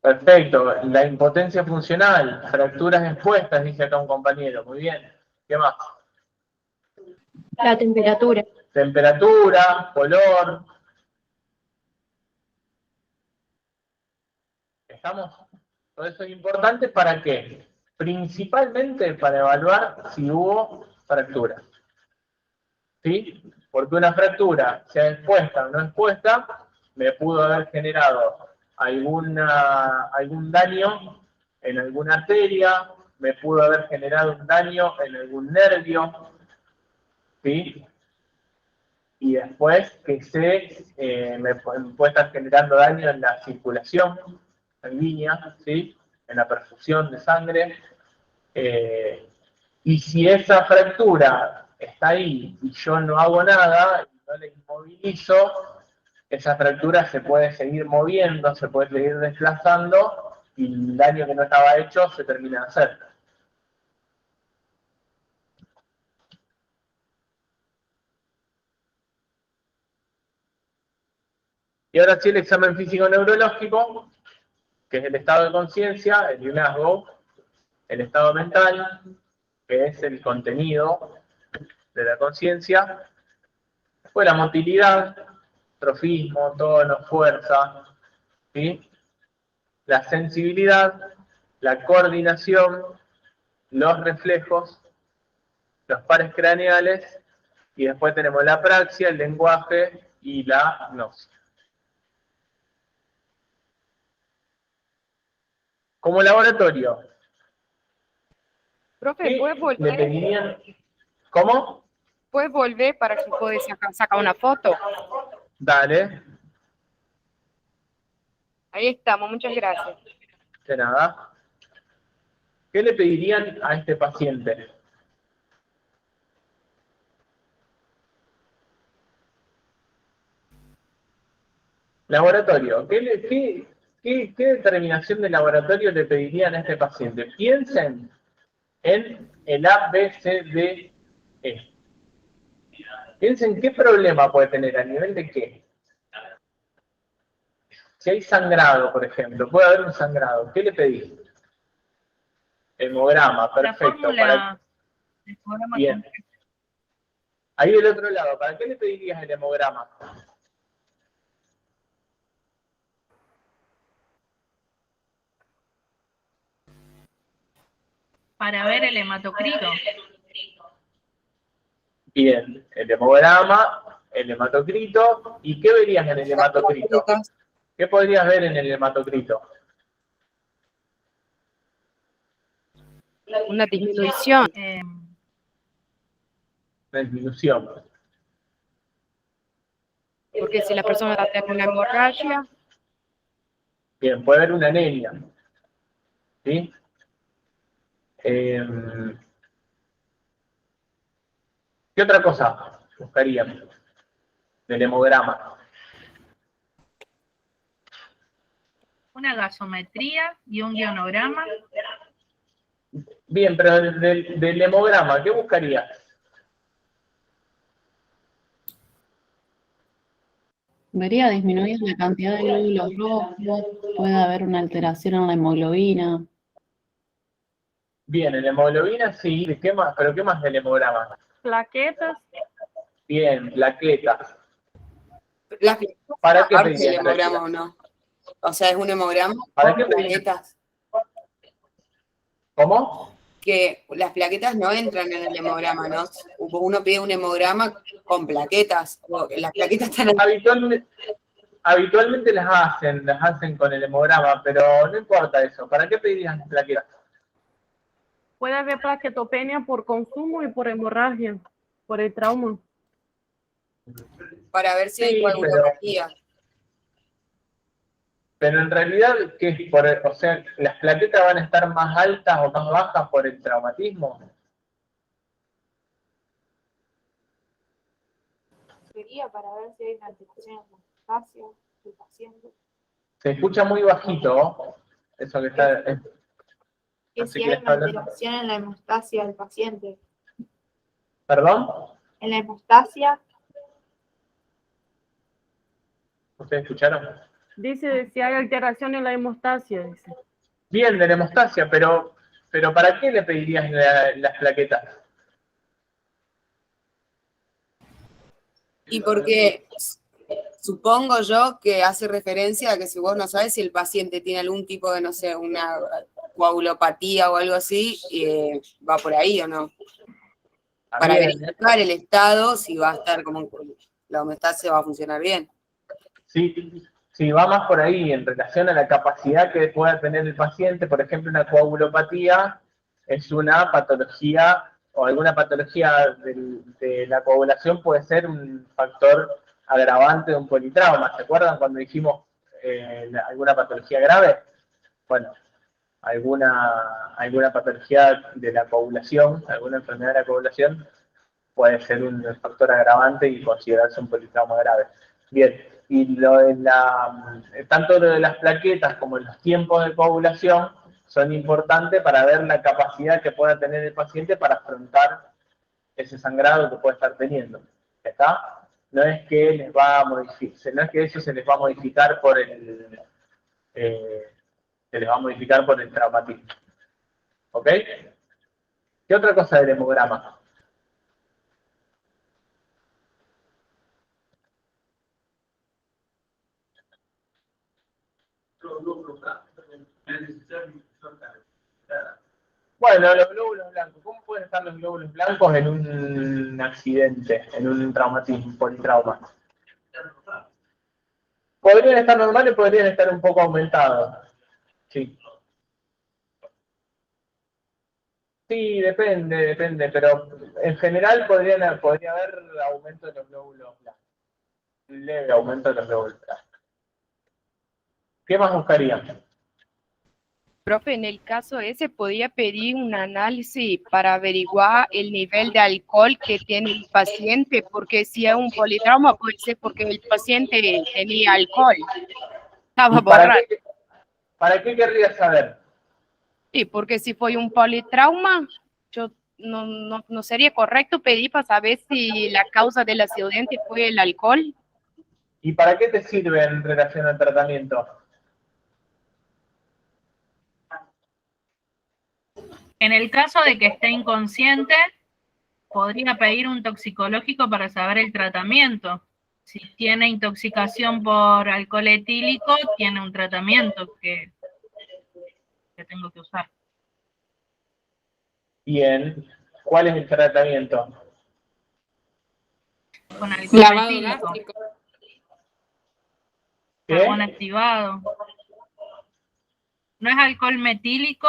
Perfecto, la impotencia funcional, fracturas expuestas, dice acá un compañero. Muy bien. ¿Qué más? La temperatura. Temperatura, color. ¿Estamos? Todo eso es importante ¿para qué? Principalmente para evaluar si hubo fractura. ¿Sí? Porque una fractura, sea expuesta o no expuesta, me pudo haber generado algún daño en alguna arteria, me pudo haber generado un daño en algún nervio, ¿sí? Y después que me puede estar generando daño en la circulación sanguínea, ¿sí? En la perfusión de sangre. Y si esa fractura está ahí y yo no hago nada, y no la inmovilizo, esa fractura se puede seguir moviendo, se puede seguir desplazando y el daño que no estaba hecho se termina de hacer. Y ahora sí el examen físico neurológico, que es el estado de conciencia, el Glasgow, el estado mental, que es el contenido de la conciencia, después la motilidad, trofismo, tono, fuerza, ¿sí? La sensibilidad, la coordinación, los reflejos, los pares craneales, y después tenemos la praxia, el lenguaje y la gnosis. Como laboratorio, Profe, ¿qué ¿puedes le volver? pedirían? ¿Cómo? ¿Puedes volver para que pueda sacar una foto? Dale, Ahí estamos, muchas gracias. de nada. ¿Qué le pedirían a este paciente? Laboratorio, ¿qué determinación de laboratorio le pedirían a este paciente? Piensen en el ABCDE. Piensen qué problema puede tener, a nivel de qué. Si hay sangrado, por ejemplo, puede haber un sangrado, ¿qué le pedí? Hemograma, La perfecto. fórmula del programa Bien. Ahí del otro lado, ¿para qué le pedirías el hemograma? para ver el hematocrito. Bien, el hemograma, el hematocrito. ¿Y qué verías en el hematocrito? ¿Qué podrías ver en el hematocrito? Una disminución. Una disminución. Porque si la persona está teniendo una hemorragia, Bien, puede haber una anemia. ¿Sí? ¿Qué otra cosa buscaríamos del hemograma? una gasometría y un guionograma. Bien, pero del hemograma, ¿qué buscarías? Vería disminuir la cantidad de glóbulos rojos, puede haber una alteración en la hemoglobina. Bien, en hemoglobina sí, ¿qué más? ¿Pero qué más del hemograma? Plaquetas. Bien, plaquetas. ¿Las plaquetas ¿Para son qué parte del pedías hemograma plaquetas? o no? O sea, es un hemograma ¿Para con qué pedías? plaquetas. ¿Cómo? Que las plaquetas no entran en el hemograma, ¿no? Uno pide un hemograma con plaquetas. O las plaquetas están Habitualmente las hacen con el hemograma, pero no importa eso. ¿Para qué pedirías plaquetas? Puede haber plaquetopenia por consumo y por hemorragia, por el trauma. para ver si hay Sí, coagulopatía. pero en realidad, ¿qué es o sea, las plaquetas van a estar más altas o más bajas por el traumatismo? Sería para ver si hay una alteración en la hemostasia del paciente. Se escucha muy bajito, eso que está. Que No sé si quién hay está una hablando. alteración en la hemostasia del paciente. ¿Perdón? En la hemostasia, ¿Ustedes escucharon? Dice si hay alteración en la hemostasia. Dice. Bien, de la hemostasia, pero ¿para qué le pedirías las plaquetas? Y porque supongo yo que hace referencia a que si vos no sabes si el paciente tiene algún tipo de, no sé, una coagulopatía o algo así, va por ahí o no. Para También, verificar el estado, si va a estar como la homeostasia va a funcionar bien. sí, va más por ahí en relación a la capacidad que pueda tener el paciente. Por ejemplo, una coagulopatía es una patología o alguna patología de la coagulación puede ser un factor agravante de un politrauma. ¿Se acuerdan cuando dijimos alguna patología grave? Bueno, alguna patología de la coagulación, alguna enfermedad de la coagulación puede ser un factor agravante y considerarse un politrauma grave. Bien, y tanto lo de las plaquetas como los tiempos de coagulación son importantes para ver la capacidad que pueda tener el paciente para afrontar ese sangrado que puede estar teniendo. ¿Está? No es que les va a modificar, no es que eso se les va a modificar por el traumatismo. ¿Ok? ¿Qué otra cosa del hemograma? Bueno, los glóbulos blancos. ¿Cómo pueden estar los glóbulos blancos en un accidente, en un traumatismo, un politrauma? Podrían estar normales, podrían estar un poco aumentados. Sí. Sí, depende, pero en general podría haber aumento de los glóbulos blancos. Un leve aumento de los glóbulos blancos. ¿Qué más buscarían? Profe, en el caso ese, podía pedir un análisis para averiguar el nivel de alcohol que tiene el paciente, porque si es un politrauma puede ser porque el paciente tenía alcohol, estaba ¿Y borracho. para qué querrías saber? Sí, porque si fue un politrauma, yo no sería correcto pedir para saber si la causa del accidente fue el alcohol. ¿Y para qué te sirve en relación al tratamiento? En el caso de que esté inconsciente, podría pedir un toxicológico para saber el tratamiento. Si tiene intoxicación por alcohol etílico, tiene un tratamiento que tengo que usar. Bien. ¿Cuál es el tratamiento? Con alcohol Lavado etílico, gástrico. carbón ¿Qué? activado. ¿No es alcohol metílico?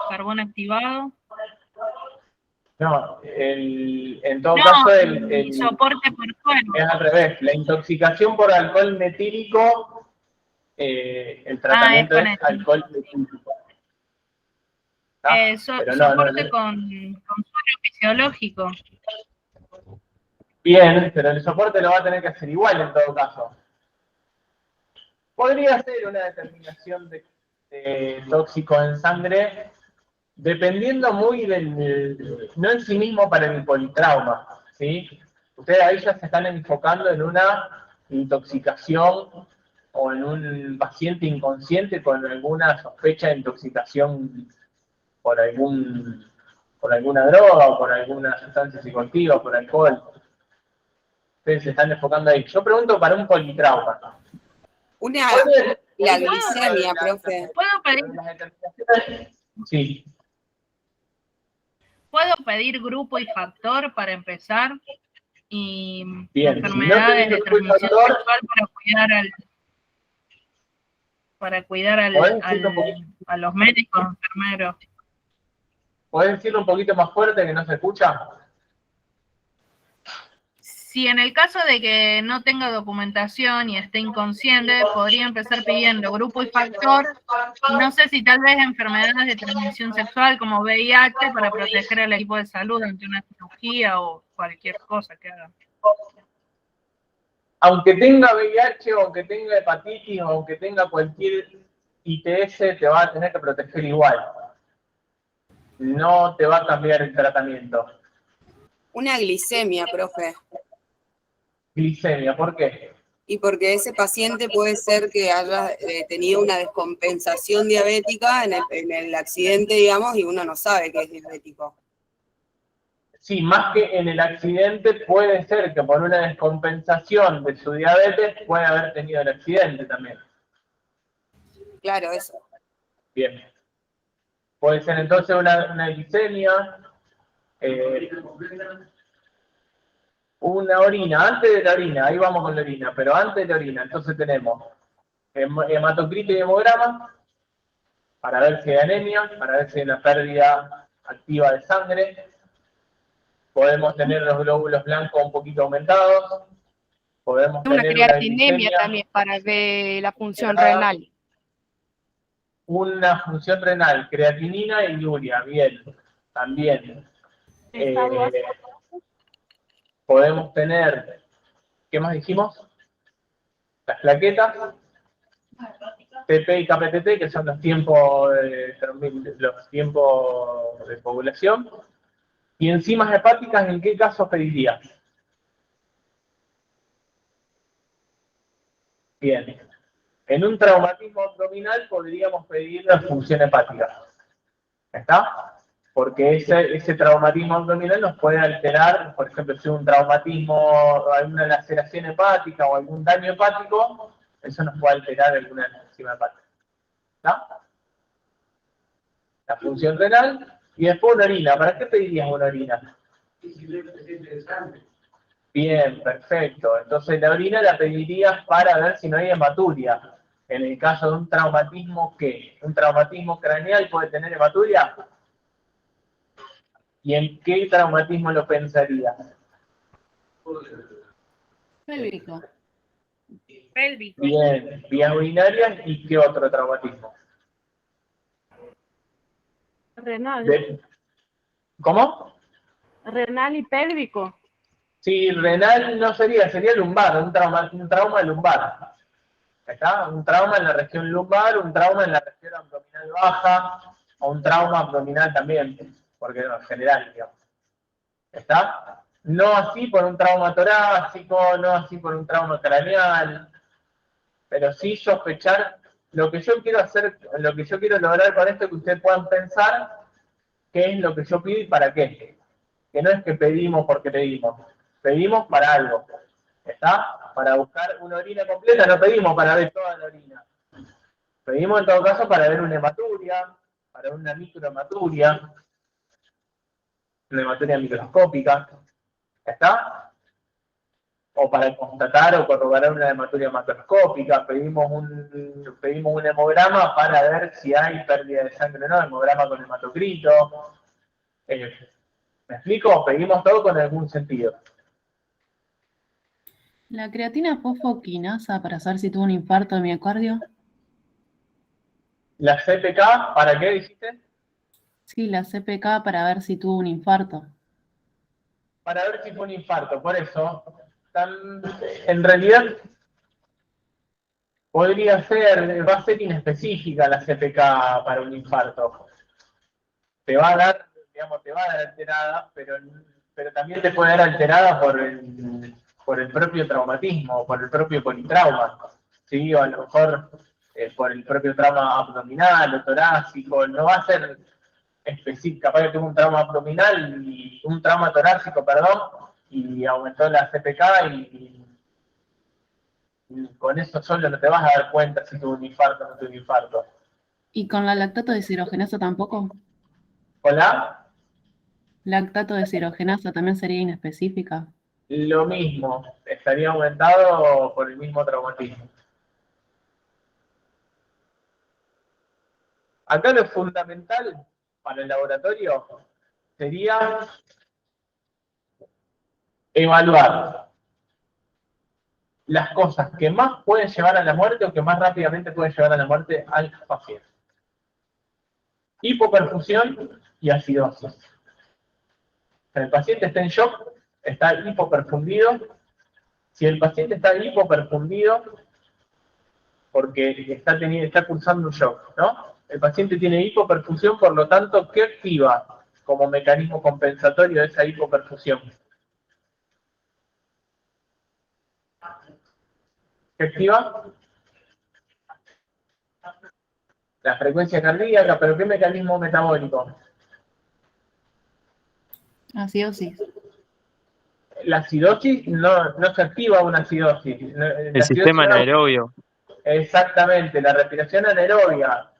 Carbón activado. No, en todo No, caso, el soporte por fuego. es al revés. La intoxicación por alcohol metílico, el tratamiento es alcohol metílico. Pero Soporte con suero fisiológico. Bien, pero el soporte lo va a tener que hacer igual en todo caso. Podría ser una determinación de tóxico en sangre, dependiendo muy no en sí mismo para el politrauma, ¿sí? Ustedes ahí ya se están enfocando en una intoxicación o en un paciente inconsciente con alguna sospecha de intoxicación por alguna droga o por alguna sustancia psicoactiva, por alcohol. Ustedes se están enfocando ahí. Yo pregunto para un politrauma. La glicemia, profe. ¿Puedo pedir, Sí. ¿puedo pedir grupo y factor para empezar? Y Bien, enfermedades de transmisión sexual para cuidar a los médicos, enfermeros. ¿Podés decirlo un poquito más fuerte que no se escucha? Si en el caso de que no tenga documentación y esté inconsciente, podría empezar pidiendo grupo y factor, y no sé si tal vez enfermedades de transmisión sexual como VIH para proteger al equipo de salud ante una cirugía o cualquier cosa que haga. Aunque tenga VIH o aunque tenga hepatitis o aunque tenga cualquier ITS, te va a tener que proteger igual. No te va a cambiar el tratamiento. Una glicemia, profe. Glicemia, ¿por qué? Y porque ese paciente puede ser que haya tenido una descompensación diabética en el accidente, digamos, y uno no sabe que es diabético. Sí, más que en el accidente, puede ser que por una descompensación de su diabetes puede haber tenido el accidente también. Claro, eso. Bien. Puede ser entonces una glicemia, una orina, antes de la orina, ahí vamos con la orina, pero antes de la orina, entonces tenemos hematocrito y hemograma, para ver si hay anemia, para ver si hay una pérdida activa de sangre. Podemos tener los glóbulos blancos un poquito aumentados. Podemos Una tener creatinemia glicemia, también para ver la función renal. una función renal, creatinina y urea, bien, también. Podemos tener, ¿qué más dijimos? Las plaquetas, TP y KPTT, que son los tiempos de población. Y enzimas hepáticas, ¿en qué casos pedirías? Bien. En un traumatismo abdominal podríamos pedir la función hepática. ¿Está? Porque ese traumatismo abdominal nos puede alterar, por ejemplo, si un traumatismo, alguna laceración hepática o algún daño hepático, eso nos puede alterar alguna enzima hepática. ¿Está? La función renal y después una orina. ¿Para qué pedirías una orina? Bien, perfecto. Entonces la orina la pedirías para ver si no hay hematuria. En el caso de un traumatismo, ¿qué? ¿Un traumatismo craneal puede tener hematuria? ¿Y en qué traumatismo lo pensarías? Pélvico. Pélvico. Bien, vías urinarias y qué otro traumatismo. Renal. ¿Cómo? Renal y pélvico. Sí, renal no sería lumbar, un trauma lumbar. ¿Está? Un trauma en la región lumbar, un trauma en la región abdominal baja, o un trauma abdominal también, porque no, en general, digamos. ¿Está? No así por un trauma torácico, no así por un trauma craneal, pero sí sospechar. Lo que yo quiero hacer, lo que yo quiero lograr con esto es que ustedes puedan pensar qué es lo que yo pido y para qué. Que no es que pedimos porque pedimos para algo. ¿Está? Para buscar una orina completa, no pedimos para ver toda la orina. Pedimos en todo caso para ver una hematuria, para una microhematuria, una hematuria microscópica. ¿Está? O para constatar o corroborar una hematuria macroscópica, pedimos un hemograma para ver si hay pérdida de sangre o no, hemograma con hematocrito. ¿Me explico? Pedimos todo con algún sentido. La creatina fosfoquinasa para saber si tuvo un infarto de miocardio. ¿La CPK para qué dijiste? Sí, la CPK para ver si tuvo un infarto. Para ver si fue un infarto, por eso, en realidad, Podría ser, va a ser inespecífica la CPK para un infarto. Te va a dar, digamos, te va a dar alterada, pero también te puede dar alterada por el propio traumatismo, por el propio politrauma, ¿sí? O a lo mejor por el propio trauma abdominal o torácico. No va a ser específica, capaz que tuvo un trauma abdominal y un trauma torácico, perdón, y aumentó la CPK y con eso solo no te vas a dar cuenta si tuvo un infarto o no tuvo un infarto. ¿Y con la lactato deshidrogenasa tampoco? ¿Hola? ¿Lactato deshidrogenasa también sería inespecífica? Lo mismo, estaría aumentado por el mismo traumatismo. Acá lo fundamental para el laboratorio sería evaluar las cosas que más pueden llevar a la muerte o que más rápidamente pueden llevar a la muerte al paciente. Hipoperfusión y acidosis. El paciente está en shock, está hipoperfundido. Si el paciente está hipoperfundido, porque está cursando un shock, ¿no? El paciente tiene hipoperfusión, por lo tanto, ¿qué activa como mecanismo compensatorio de esa hipoperfusión? ¿Qué activa? La frecuencia cardíaca, pero ¿qué mecanismo metabólico? Acidosis. La acidosis no se activa una acidosis. El sistema anaerobio. Exactamente, la respiración anaerobia.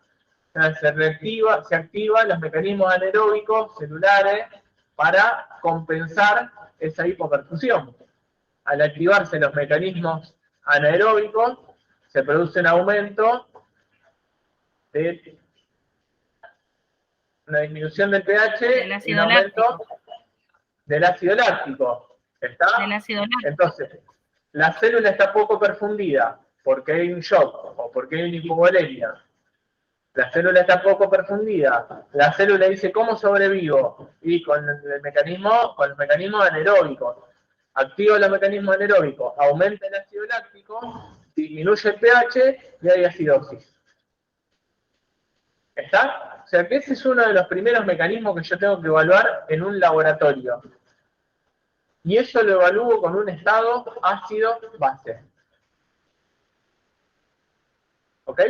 O sea, se activan los mecanismos anaeróbicos celulares para compensar esa hipoperfusión. Al activarse los mecanismos anaeróbicos, se produce un aumento de una disminución del pH y un aumento del ácido láctico. ¿Está? Del ácido láctico. Entonces, la célula está poco perfundida porque hay un shock o porque hay una hipovolemia. La célula está poco perfundida. La célula dice, ¿cómo sobrevivo? Y con los mecanismos anaeróbicos. Activa los mecanismos anaeróbicos, aumenta el ácido láctico, disminuye el pH y hay acidosis. ¿Está? O sea que ese es uno de los primeros mecanismos que yo tengo que evaluar en un laboratorio. Y eso lo evalúo con un estado ácido-base. ¿Ok?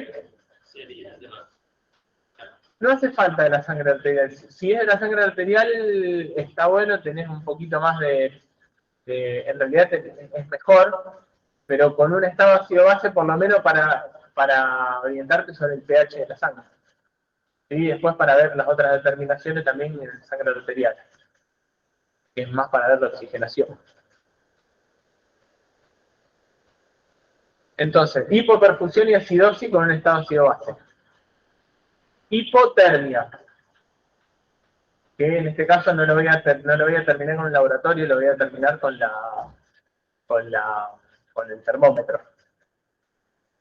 No hace falta de la sangre arterial. Si es de la sangre arterial, está bueno, tenés un poquito más en realidad es mejor, pero con un estado ácido-base por lo menos para orientarte sobre el pH de la sangre. Y después para ver las otras determinaciones también en la sangre arterial, que es más para ver la oxigenación. Entonces, hipoperfusión y acidosis con un estado ácido-base. Hipotermia, que en este caso no lo voy a terminar con el laboratorio, lo voy a terminar con el termómetro.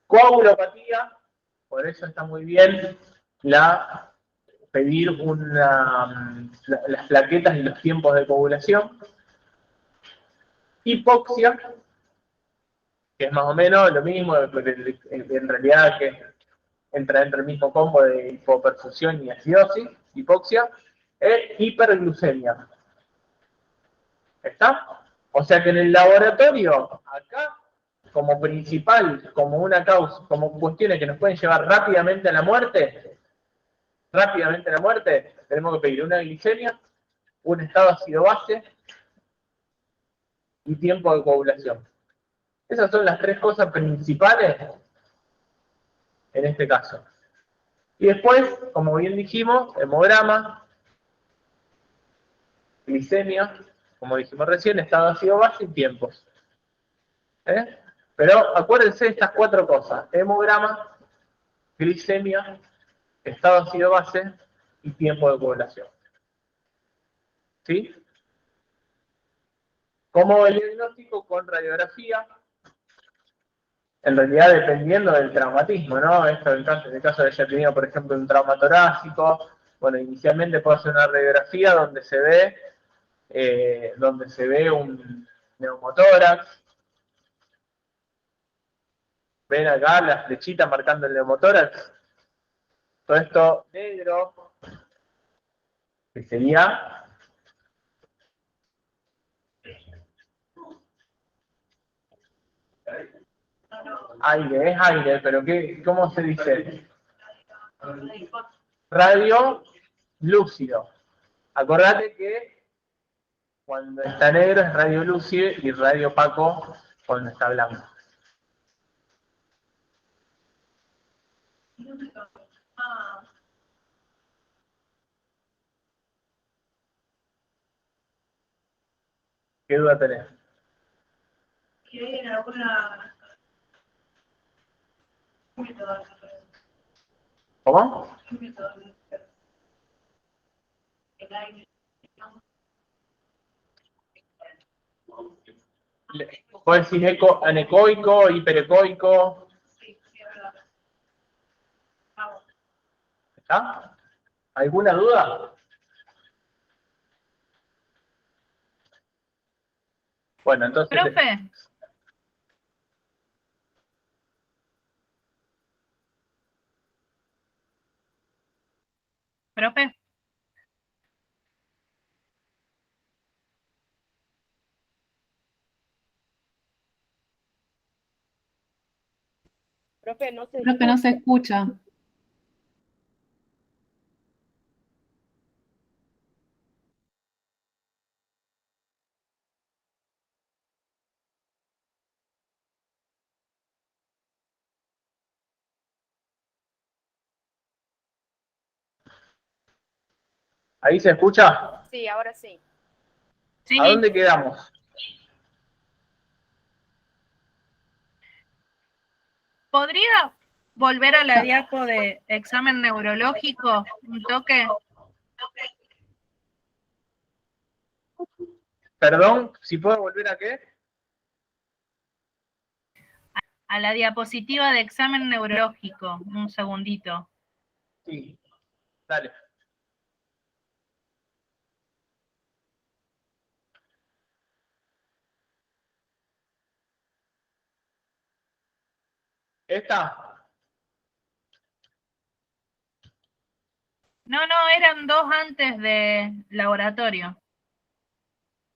Coagulopatía, por eso está muy bien pedir las plaquetas y los tiempos de coagulación. Hipoxia, que es más o menos lo mismo, en realidad que entra dentro del mismo combo de hipoperfusión y acidosis, hipoxia, e hiperglucemia. ¿Está? O sea que en el laboratorio, acá, como principal, como una causa, como cuestiones que nos pueden llevar rápidamente a la muerte, tenemos que pedir una glicemia, un estado ácido-base y tiempo de coagulación. Esas son las tres cosas principales en este caso. Y después, como bien dijimos, hemograma, glicemia, como dijimos recién, estado ácido-base y tiempos. Pero acuérdense de estas cuatro cosas: hemograma, glicemia, estado ácido-base y tiempo de coagulación. ¿Sí? ¿Cómo el diagnóstico? Con radiografía. En realidad, dependiendo del traumatismo, ¿no? Esto en el caso de haya tenido, por ejemplo, un trauma torácico, bueno, inicialmente puedo hacer una radiografía donde se ve un neumotórax. Ven acá la flechita marcando el neumotórax. Todo esto negro, que sería aire, es aire, pero ¿cómo se dice? Radio lúcido. Acordate que cuando está negro es radio lúcido y radio opaco cuando está blanco. ¿Qué duda tenés? ¿Quieren alguna método? ¿Cómo? ¿Qué método? El aire. ¿Puedes decir anecoico, hiperecoico? Sí, sí, es verdad. Vamos. ¿Está? ¿Alguna duda? Bueno, entonces... Profe, profe, Profe, no se Profe, no se escucha. ¿Ahí se escucha? Sí, ahora sí. sí, ¿A dónde quedamos? ¿podría volver a la diapo de examen neurológico? Un toque. Perdón, ¿si puedo volver a qué? A la diapositiva de examen neurológico. Un segundito. Sí, dale. ¿Esta? No, eran dos antes de laboratorio.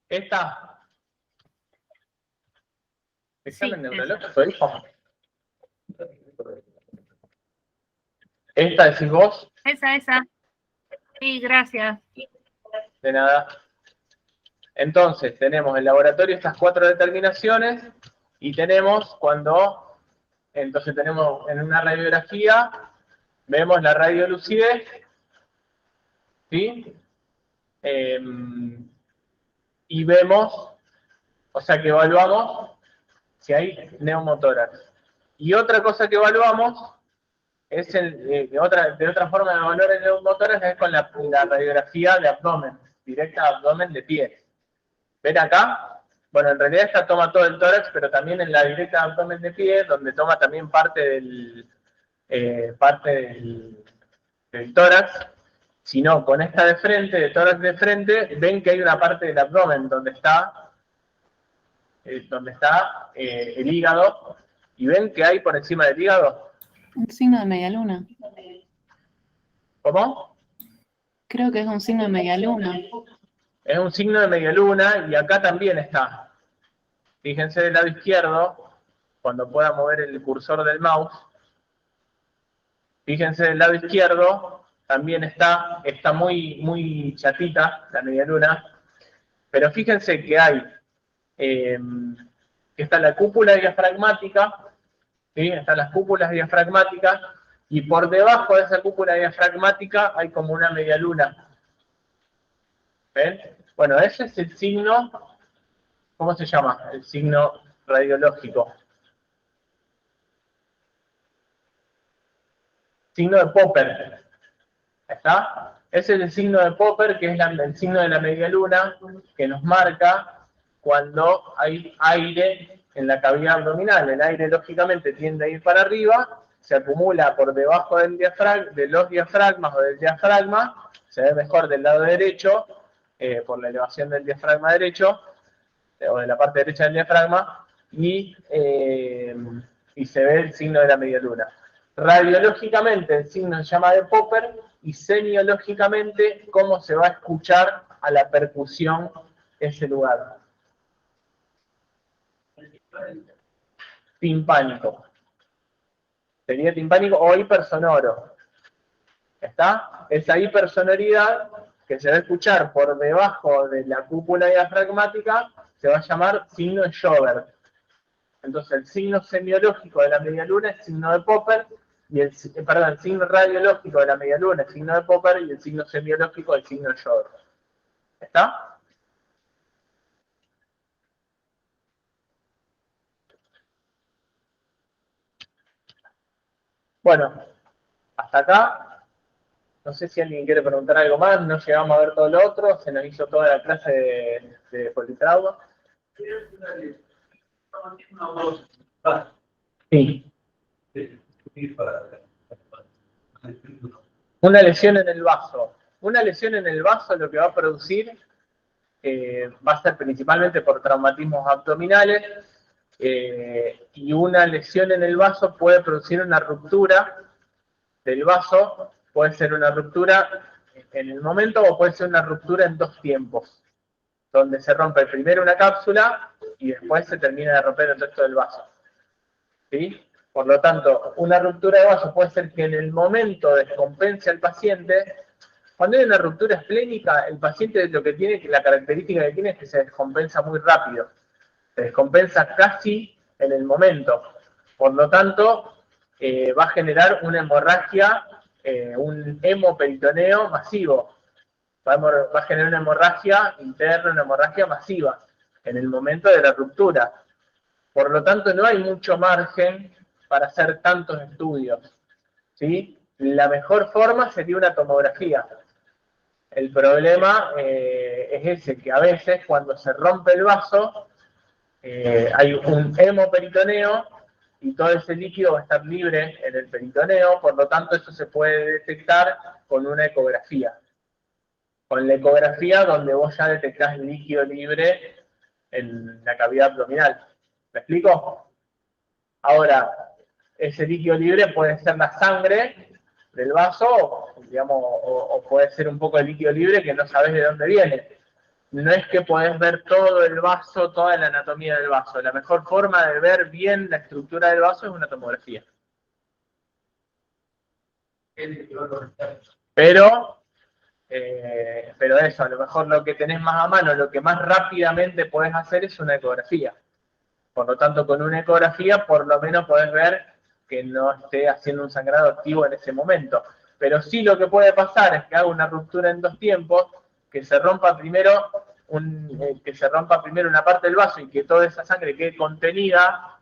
¿Esta? ¿Examen Sí, neurológico, hijo? ¿Esta decís vos? Esa. Sí, gracias. De nada. Entonces, tenemos el laboratorio estas 4 determinaciones y tenemos entonces tenemos en una radiografía, vemos la radiolucidez, ¿sí? Y vemos, o sea que evaluamos si hay neumotórax. Y otra cosa que evaluamos es de otra forma de evaluar el neumotórax es con la radiografía de abdomen, directa de abdomen de pie. ¿Ven acá? Bueno, en realidad esta toma todo el tórax, pero también en la directa de abdomen de pie, donde toma también parte del tórax. Si no, con esta de frente, de tórax de frente, ven que hay una parte del abdomen donde está el hígado, y ven que hay por encima del hígado. Un signo de medialuna. ¿Cómo? Creo que es un signo de medialuna. Es un signo de media luna y acá también está. Fíjense del lado izquierdo, cuando pueda mover el cursor del mouse. Fíjense del lado izquierdo, también está muy chatita la media luna. Pero fíjense que hay, que está la cúpula diafragmática, ¿sí? Están las cúpulas diafragmáticas, y por debajo de esa cúpula diafragmática hay como una media luna. ¿Ven? Bueno, ese es el signo, ¿cómo se llama? El signo radiológico. Signo de Popper. ¿Está? Ese es el signo de Popper, que es el signo de la media luna, que nos marca cuando hay aire en la cavidad abdominal. El aire, lógicamente, tiende a ir para arriba, se acumula por debajo de los diafragmas o del diafragma, se ve mejor del lado derecho, por la elevación del diafragma derecho, o de la parte derecha del diafragma, y y se ve el signo de la media luna. Radiológicamente el signo se llama de Popper y semiológicamente cómo se va a escuchar a la percusión ese lugar. Timpánico. Sería timpánico o hipersonoro. ¿Está? Esa hipersonoridad que se va a escuchar por debajo de la cúpula diafragmática se va a llamar signo de Schober. Entonces el signo semiológico de la media luna es signo de Popper, y el signo radiológico de la media luna es signo de Popper y el signo semiológico es el signo de Schober. ¿Está? Bueno, hasta acá. No sé si alguien quiere preguntar algo más, no llegamos a ver todo lo otro, se nos hizo toda la clase de politrauma. Sí. Una lesión en el vaso. Una lesión en el vaso lo que va a producir va a ser principalmente por traumatismos abdominales, y una lesión en el vaso puede producir una ruptura del vaso, puede ser una ruptura en el momento o puede ser una ruptura en dos tiempos, donde se rompe primero una cápsula y después se termina de romper el resto del vaso. ¿Sí? Por lo tanto, una ruptura de vaso puede ser que en el momento descompense al paciente. Cuando hay una ruptura esplénica, el paciente lo que tiene, la característica que tiene es que se descompensa muy rápido. Se descompensa casi en el momento. Por lo tanto, va a generar una hemorragia, un hemoperitoneo masivo. Va a generar una hemorragia interna, una hemorragia masiva en el momento de la ruptura. Por lo tanto, no hay mucho margen para hacer tantos estudios, ¿sí? La mejor forma sería una tomografía. El problema es ese, que a veces cuando se rompe el vaso, hay un hemoperitoneo y todo ese líquido va a estar libre en el peritoneo, por lo tanto eso se puede detectar con una ecografía. Con la ecografía donde vos ya detectás el líquido libre en la cavidad abdominal. ¿Me explico? Ahora, ese líquido libre puede ser la sangre del vaso, digamos, o puede ser un poco de líquido libre que no sabes de dónde viene. No es que podés ver todo el vaso, toda la anatomía del vaso. La mejor forma de ver bien la estructura del vaso es una tomografía. Pero eso, a lo mejor lo que tenés más a mano, lo que más rápidamente podés hacer es una ecografía. Por lo tanto, con una ecografía por lo menos podés ver que no esté haciendo un sangrado activo en ese momento. Pero sí lo que puede pasar es que haga una ruptura en dos tiempos, que se rompa primero una parte del vaso y que toda esa sangre quede contenida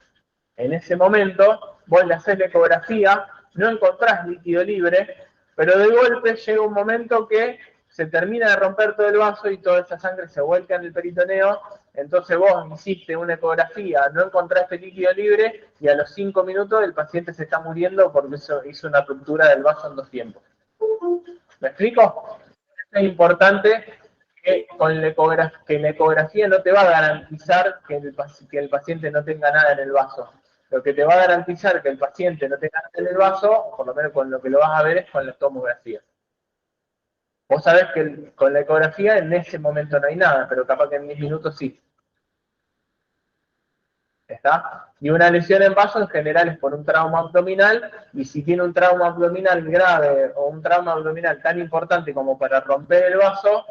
en ese momento. Vos le hacés la ecografía, no encontrás líquido libre, pero de golpe llega un momento que se termina de romper todo el vaso y toda esa sangre se vuelca en el peritoneo. Entonces vos hiciste una ecografía, no encontraste líquido libre y a los 5 minutos el paciente se está muriendo porque hizo una ruptura del vaso en dos tiempos. ¿Me explico? Es importante que la ecografía no te va a garantizar que el paciente no tenga nada en el vaso. Lo que te va a garantizar que el paciente no tenga nada en el vaso, por lo menos con lo que lo vas a ver, es con la tomografía. Vos sabés que con la ecografía en ese momento no hay nada, pero capaz que en 10 minutos sí. ¿Está? Y una lesión en vaso en general es por un trauma abdominal, y si tiene un trauma abdominal grave o un trauma abdominal tan importante como para romper el vaso,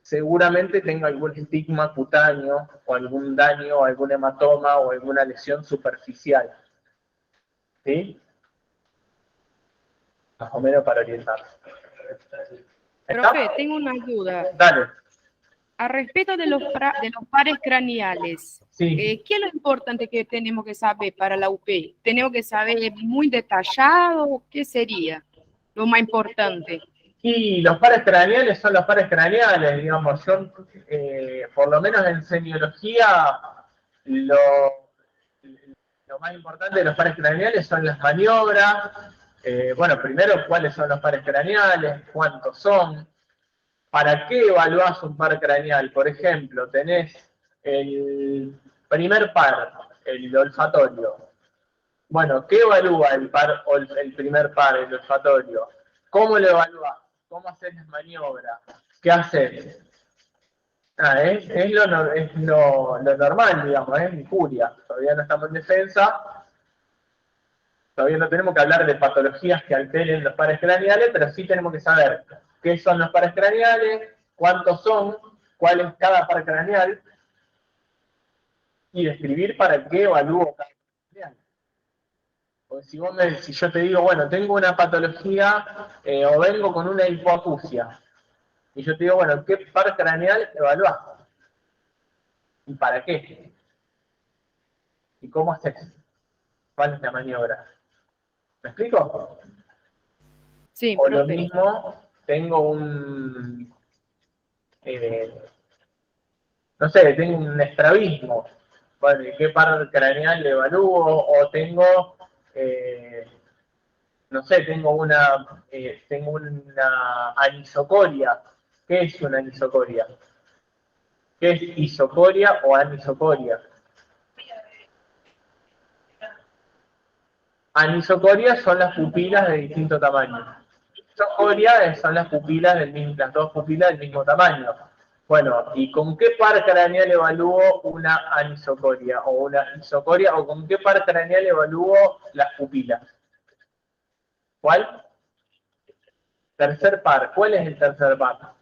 seguramente tenga algún estigma cutáneo o algún daño o algún hematoma o alguna lesión superficial. ¿Sí? Más o menos para orientar. Profe, tengo una duda. Dale. A respecto de los pares craneales, Sí. ¿qué es lo importante que tenemos que saber para la UP? ¿Tenemos que saber muy detallado? ¿Qué sería lo más importante? Y los pares craneales son los pares craneales, digamos. Son, por lo menos en semiología, lo más importante de los pares craneales son las maniobras. Bueno, primero, ¿cuáles son los pares craneales? ¿Cuántos son? ¿Para qué evaluás un par craneal? Por ejemplo, tenés el primer par, el olfatorio. Bueno, ¿qué evalúa el par o el primer par, el olfatorio? ¿Cómo lo evalúas? ¿Cómo haces las maniobras? ¿Qué haces? Es lo normal, digamos, es injuria. Todavía no estamos en defensa, todavía no tenemos que hablar de patologías que alteren los pares craneales, pero sí tenemos que saber qué son los pares craneales, cuántos son, cuál es cada par craneal, y describir para qué evalúo cada par craneal. Porque si yo te digo, bueno, tengo una patología o vengo con una hipoacusia, y yo te digo, bueno, ¿qué par craneal evaluás? ¿Y para qué? ¿Y cómo haces? ¿Cuál es la maniobra? ¿Me explico? Sí, O lo profe. mismo, tengo no sé, tengo un estrabismo. Bueno, ¿qué par craneal le evalúo? O tengo, no sé, tengo una anisocoria. ¿Qué es una anisocoria? ¿Qué es isocoria o anisocoria? Anisocoria son las pupilas de distinto tamaño. Isocoria son las pupilas las dos pupilas del mismo tamaño. Bueno, ¿y con qué par craneal evalúo una anisocoria o una isocoria? ¿O con qué par craneal evalúo las pupilas? ¿Cuál? Tercer par. ¿Cuál es el tercer par?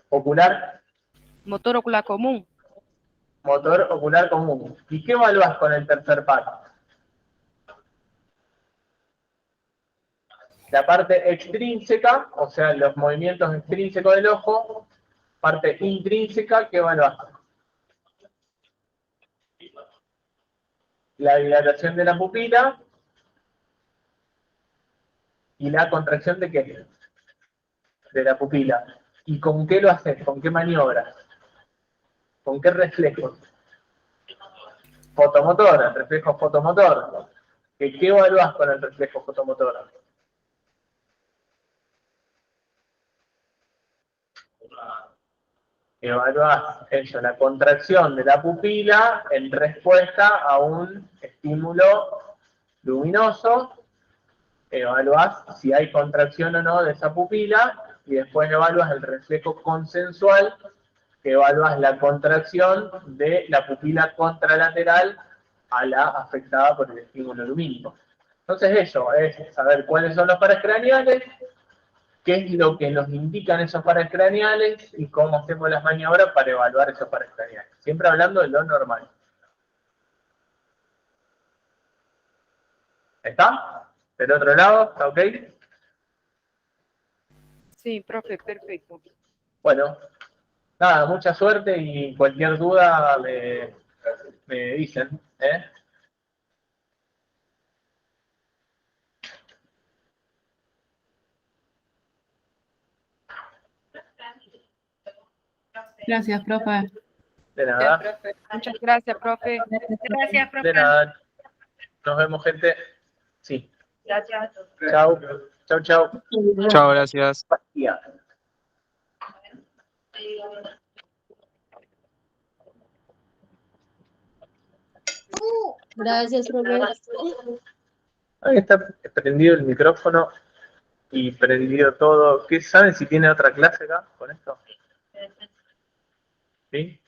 Ocular. Motor ocular común. Motor ocular común. ¿Y qué evalúas con el tercer par? La parte extrínseca, o sea, los movimientos extrínsecos del ojo, parte intrínseca, ¿qué evalúas? La dilatación de la pupila y la contracción de qué? De la pupila. ¿Y con qué lo haces? ¿Con qué maniobras? ¿Con qué reflejos? Fotomotor, el reflejo fotomotor. ¿Qué evalúas con el reflejo fotomotor? Evalúas eso, la contracción de la pupila en respuesta a un estímulo luminoso. Evalúas si hay contracción o no de esa pupila y después evalúas el reflejo consensual, que evalúas la contracción de la pupila contralateral a la afectada por el estímulo lumínico. Entonces eso es saber cuáles son los pares craneales, qué es lo que nos indican esos pares craneales y cómo hacemos las maniobras para evaluar esos pares craneales. Siempre hablando de lo normal. ¿Está? Del otro lado, ¿está ok? Sí, profe, perfecto. Bueno, nada, mucha suerte y cualquier duda me dicen, ¿eh? Gracias, profe. De nada, Profe. Muchas gracias, profe. Gracias, profe. de nada. Nos vemos, gente. Sí. Gracias. Chau. Chau, chau. Chao, gracias. Ya. Gracias, profe. Ahí está prendido el micrófono y prendido todo. ¿Qué saben si tiene otra clase acá con esto? ¿Sí?